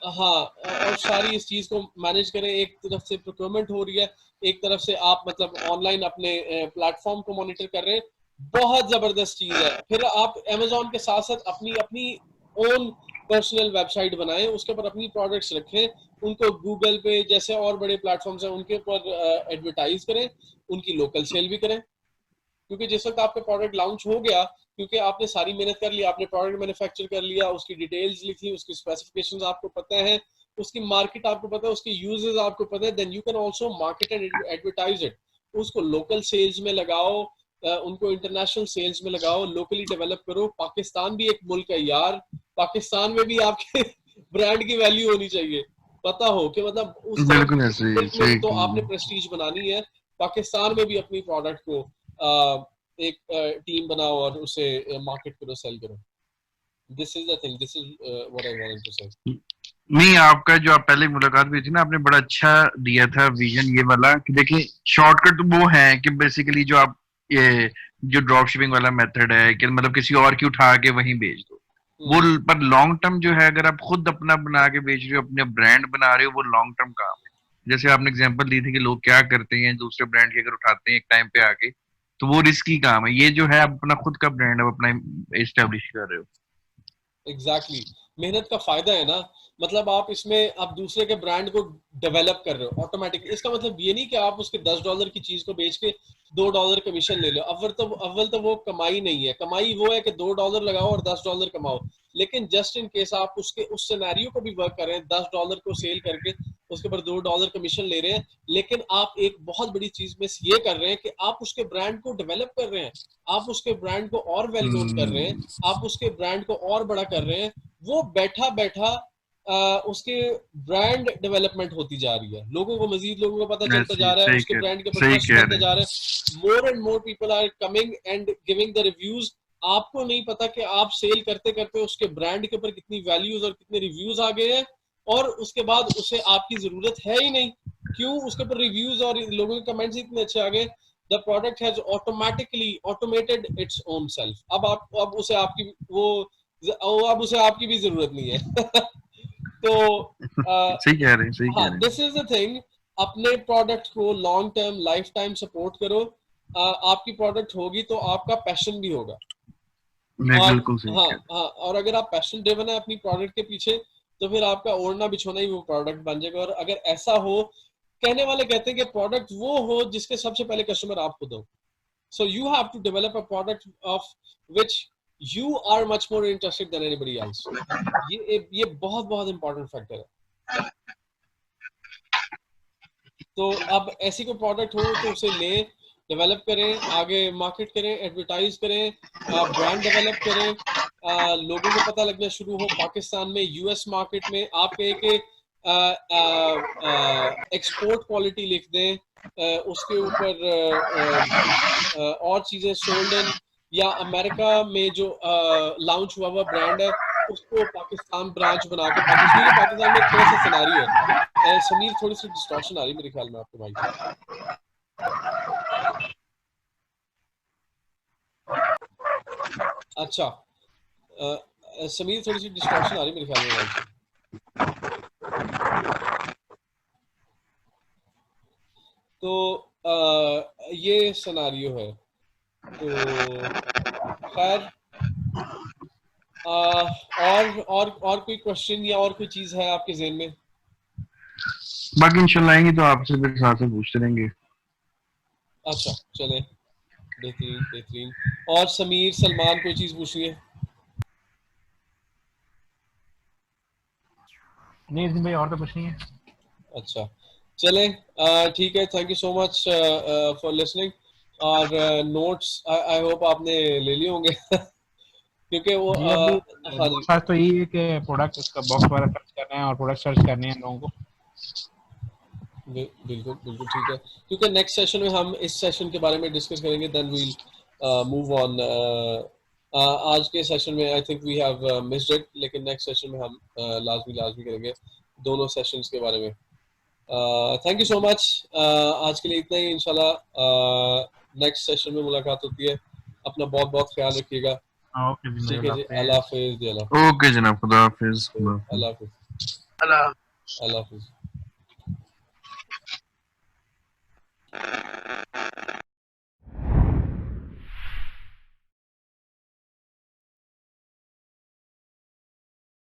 हाँ, और सारी इस चीज को मैनेज करें। एक तरफ से प्रोक्योरमेंट हो रही है, एक तरफ से आप मतलब ऑनलाइन अपने प्लेटफॉर्म को मॉनिटर कर रहे हैं। बहुत जबरदस्त चीज है। फिर आप अमेज़न के साथ साथ अपनी ओन पर्सनल वेबसाइट बनाएं, उसके ऊपर अपनी प्रोडक्ट्स रखें, उनको गूगल पे जैसे और बड़े प्लेटफॉर्म्स हैं उनके ऊपर एडवर्टाइज करें, उनकी लोकल सेल भी करें। क्योंकि जिस वक्त आपका प्रोडक्ट लॉन्च हो गया, क्योंकि आपने सारी मेहनत कर ली, आपने प्रोडक्ट मैन्युफैक्चर कर लिया, उसकी डिटेल्स लिखी, उसकी स्पेसिफिकेशंस आपको पता है, उसकी मार्केट आपको पता है, उसके यूजर्स आपको पता है, then you can also market and advertise it. उसको लोकल सेल्स में लगाओ, उनको इंटरनेशनल सेल्स में लगाओ, लोकली डेवलप करो। पाकिस्तान भी एक मुल्क है यार, पाकिस्तान में भी आपके ब्रांड की वैल्यू होनी चाहिए, पता हो कि मतलब उस बिल्कुल ऐसे सही तो आपने प्रेस्टीज बनानी है, पाकिस्तान में भी अपनी प्रोडक्ट को एक टीम बनाओ और उसे मार्केट करो, सेल करो। This is the thing, this is what I wanted to say. नहीं, आपका जो आप पहले मुलाकात हुई थी ना, आपने बड़ा अच्छा दिया था विजन ये वाला कि देखिए शॉर्टकट वो है कि बेसिकली जो आप ये जो ड्रॉप शिपिंग वाला मेथड है कि मतलब किसी और की उठा के वहीं बेच दो, वो पर लॉन्ग टर्म जो है अगर आप खुद अपना बना के बेच रहे हो, अपने ब्रांड बना रहे हो, वो लॉन्ग टर्म काम है। जैसे आपने एग्जांपल दी थी कि लोग क्या करते हैं दूसरे ब्रांड की अगर उठाते हैं एक टाइम पे आके, तो वो रिस्की काम है। ये जो है आप अपना खुद का ब्रांड आप अपना एस्टेब्लिश कर रहे हो। एग्जैक्टली मेहनत का फायदा है ना, मतलब आप इसमें आप दूसरे के ब्रांड को डेवलप कर रहे हो ऑटोमेटिक। इसका मतलब ये नहीं कि आप उसके $10 की चीज को बेच के $2 कमीशन ले लो। अव्वल तो वो कमाई नहीं है, कमाई वो है कि $2 लगाओ और $10 कमाओ। लेकिन जस्ट इन केस आप उसके उस सिनेरियो को भी वर्क कर रहे हैं, $10 को सेल करके उसके ऊपर $2 कमीशन ले रहे हैं, लेकिन आप एक बहुत बड़ी चीज में ये कर रहे हैं कि आप उसके ब्रांड को डेवलप कर रहे हैं, आप उसके ब्रांड को और वेल नोन कर रहे हैं, आप उसके ब्रांड को और बड़ा कर रहे हैं। वो बैठा बैठा उसके ब्रांड डेवलपमेंट होती जा रही है, लोगों को मजीद लोगों को पता चलता जा रहा है, उसके ब्रांड के ऊपर ट्रस्ट करते जा रहे हैं। More and more people are coming and giving the reviews. आपको नहीं पता कि आप सेल करते करते उसके ब्रांड के ऊपर कितनी वैल्यूज और कितने रिव्यूज आ गए हैं, और उसके बाद उसे आपकी जरूरत है ही नहीं। क्यों? उसके ऊपर रिव्यूज और लोगों के कमेंट्स इतने अच्छे आ गए, the product has automatically automated its own self. अब उसे आपकी भी जरूरत नहीं है। तो सही कह रहे हैं। दिस इज द थिंग, अपने प्रोडक्ट को long term life time support करो। आपकी प्रोडक्ट होगी तो आपका पैशन भी होगा। और अगर आप पैशन ड्रिवन है अपनी प्रोडक्ट के पीछे, तो फिर आपका ओढ़ना बिछोना ही वो प्रोडक्ट बन जाएगा। और अगर ऐसा हो, कहने वाले कहते हैं कि प्रोडक्ट वो हो जिसके सबसे पहले कस्टमर आप खुद हो। So you have to develop a product of which you are much more interested than anybody else. ये बहुत बहुत इंपॉर्टेंट फैक्टर है। तो अब ऐसी कोई प्रोडक्ट हो तो उसे लें, डेवलप करें, आगे मार्केट करें, एडवर्टाइज करें, ब्रांड डेवलप करें, लोगों को पता लगना शुरू हो। पाकिस्तान में, यूएस मार्केट में आप एक एक्सपोर्ट क्वालिटी लिख दें, उसके ऊपर और चीजें सोल्ड इन, या अमेरिका में जो लॉन्च हुआ हुआ ब्रांड है उसको पाकिस्तान ब्रांच बना के पाकिस्तान में थोड़ा सा सिनेरियो है। समीर, थोड़ी सी डिस्टॉर्शन आ रही है मेरे ख्याल में आपके माइक में। अच्छा, समीर थोड़ी सी डिस्टॉर्शन आ रही है मेरे ख्याल में माइक से। तो ये सिनेरियो है। तो खैर, और कोई क्वेश्चन या और कोई चीज है आपके ज़हन में? बाकी इंशाल्लाह आएंगे तो आपसे फिर साथ में पूछते रहेंगे। अच्छा, चले, बेहतरीन। और समीर, सलमान, कोई चीज पूछनी है? नहीं भाई, और तो कुछ नहीं है। अच्छा, चले, ठीक है। Thank you so much for listening. और नोट्स आई होप आपने ले लिए होंगे क्योंकि वो हाँ, तो यही है कि प्रोडक्ट उसका बॉक्स वगैरह सर्च करना है और प्रोडक्ट सर्च करने हैं लोगों को। बिल्कुल ठीक है, क्योंकि नेक्स्ट सेशन में हम इस सेशन के बारे में डिस्कस करेंगे, देन वील मूव ऑन। आज के सेशन में I think we have missed it, लेकिन नेक्स्ट सेशन में हम लाजमी करेंगे दोनों सेशंस के बारे में। Thank you so much. आज के लिए इतना ही, इंशाल्लाह नेक्स्ट सेशन में मुलाकात होती है। अपना बहुत बहुत ख्याल रखिएगा। ओके जी, ठीक है जी, अल्लाह हाफिज। ओके जनाब, खुदा हाफिज। अल्लाह हाफिज।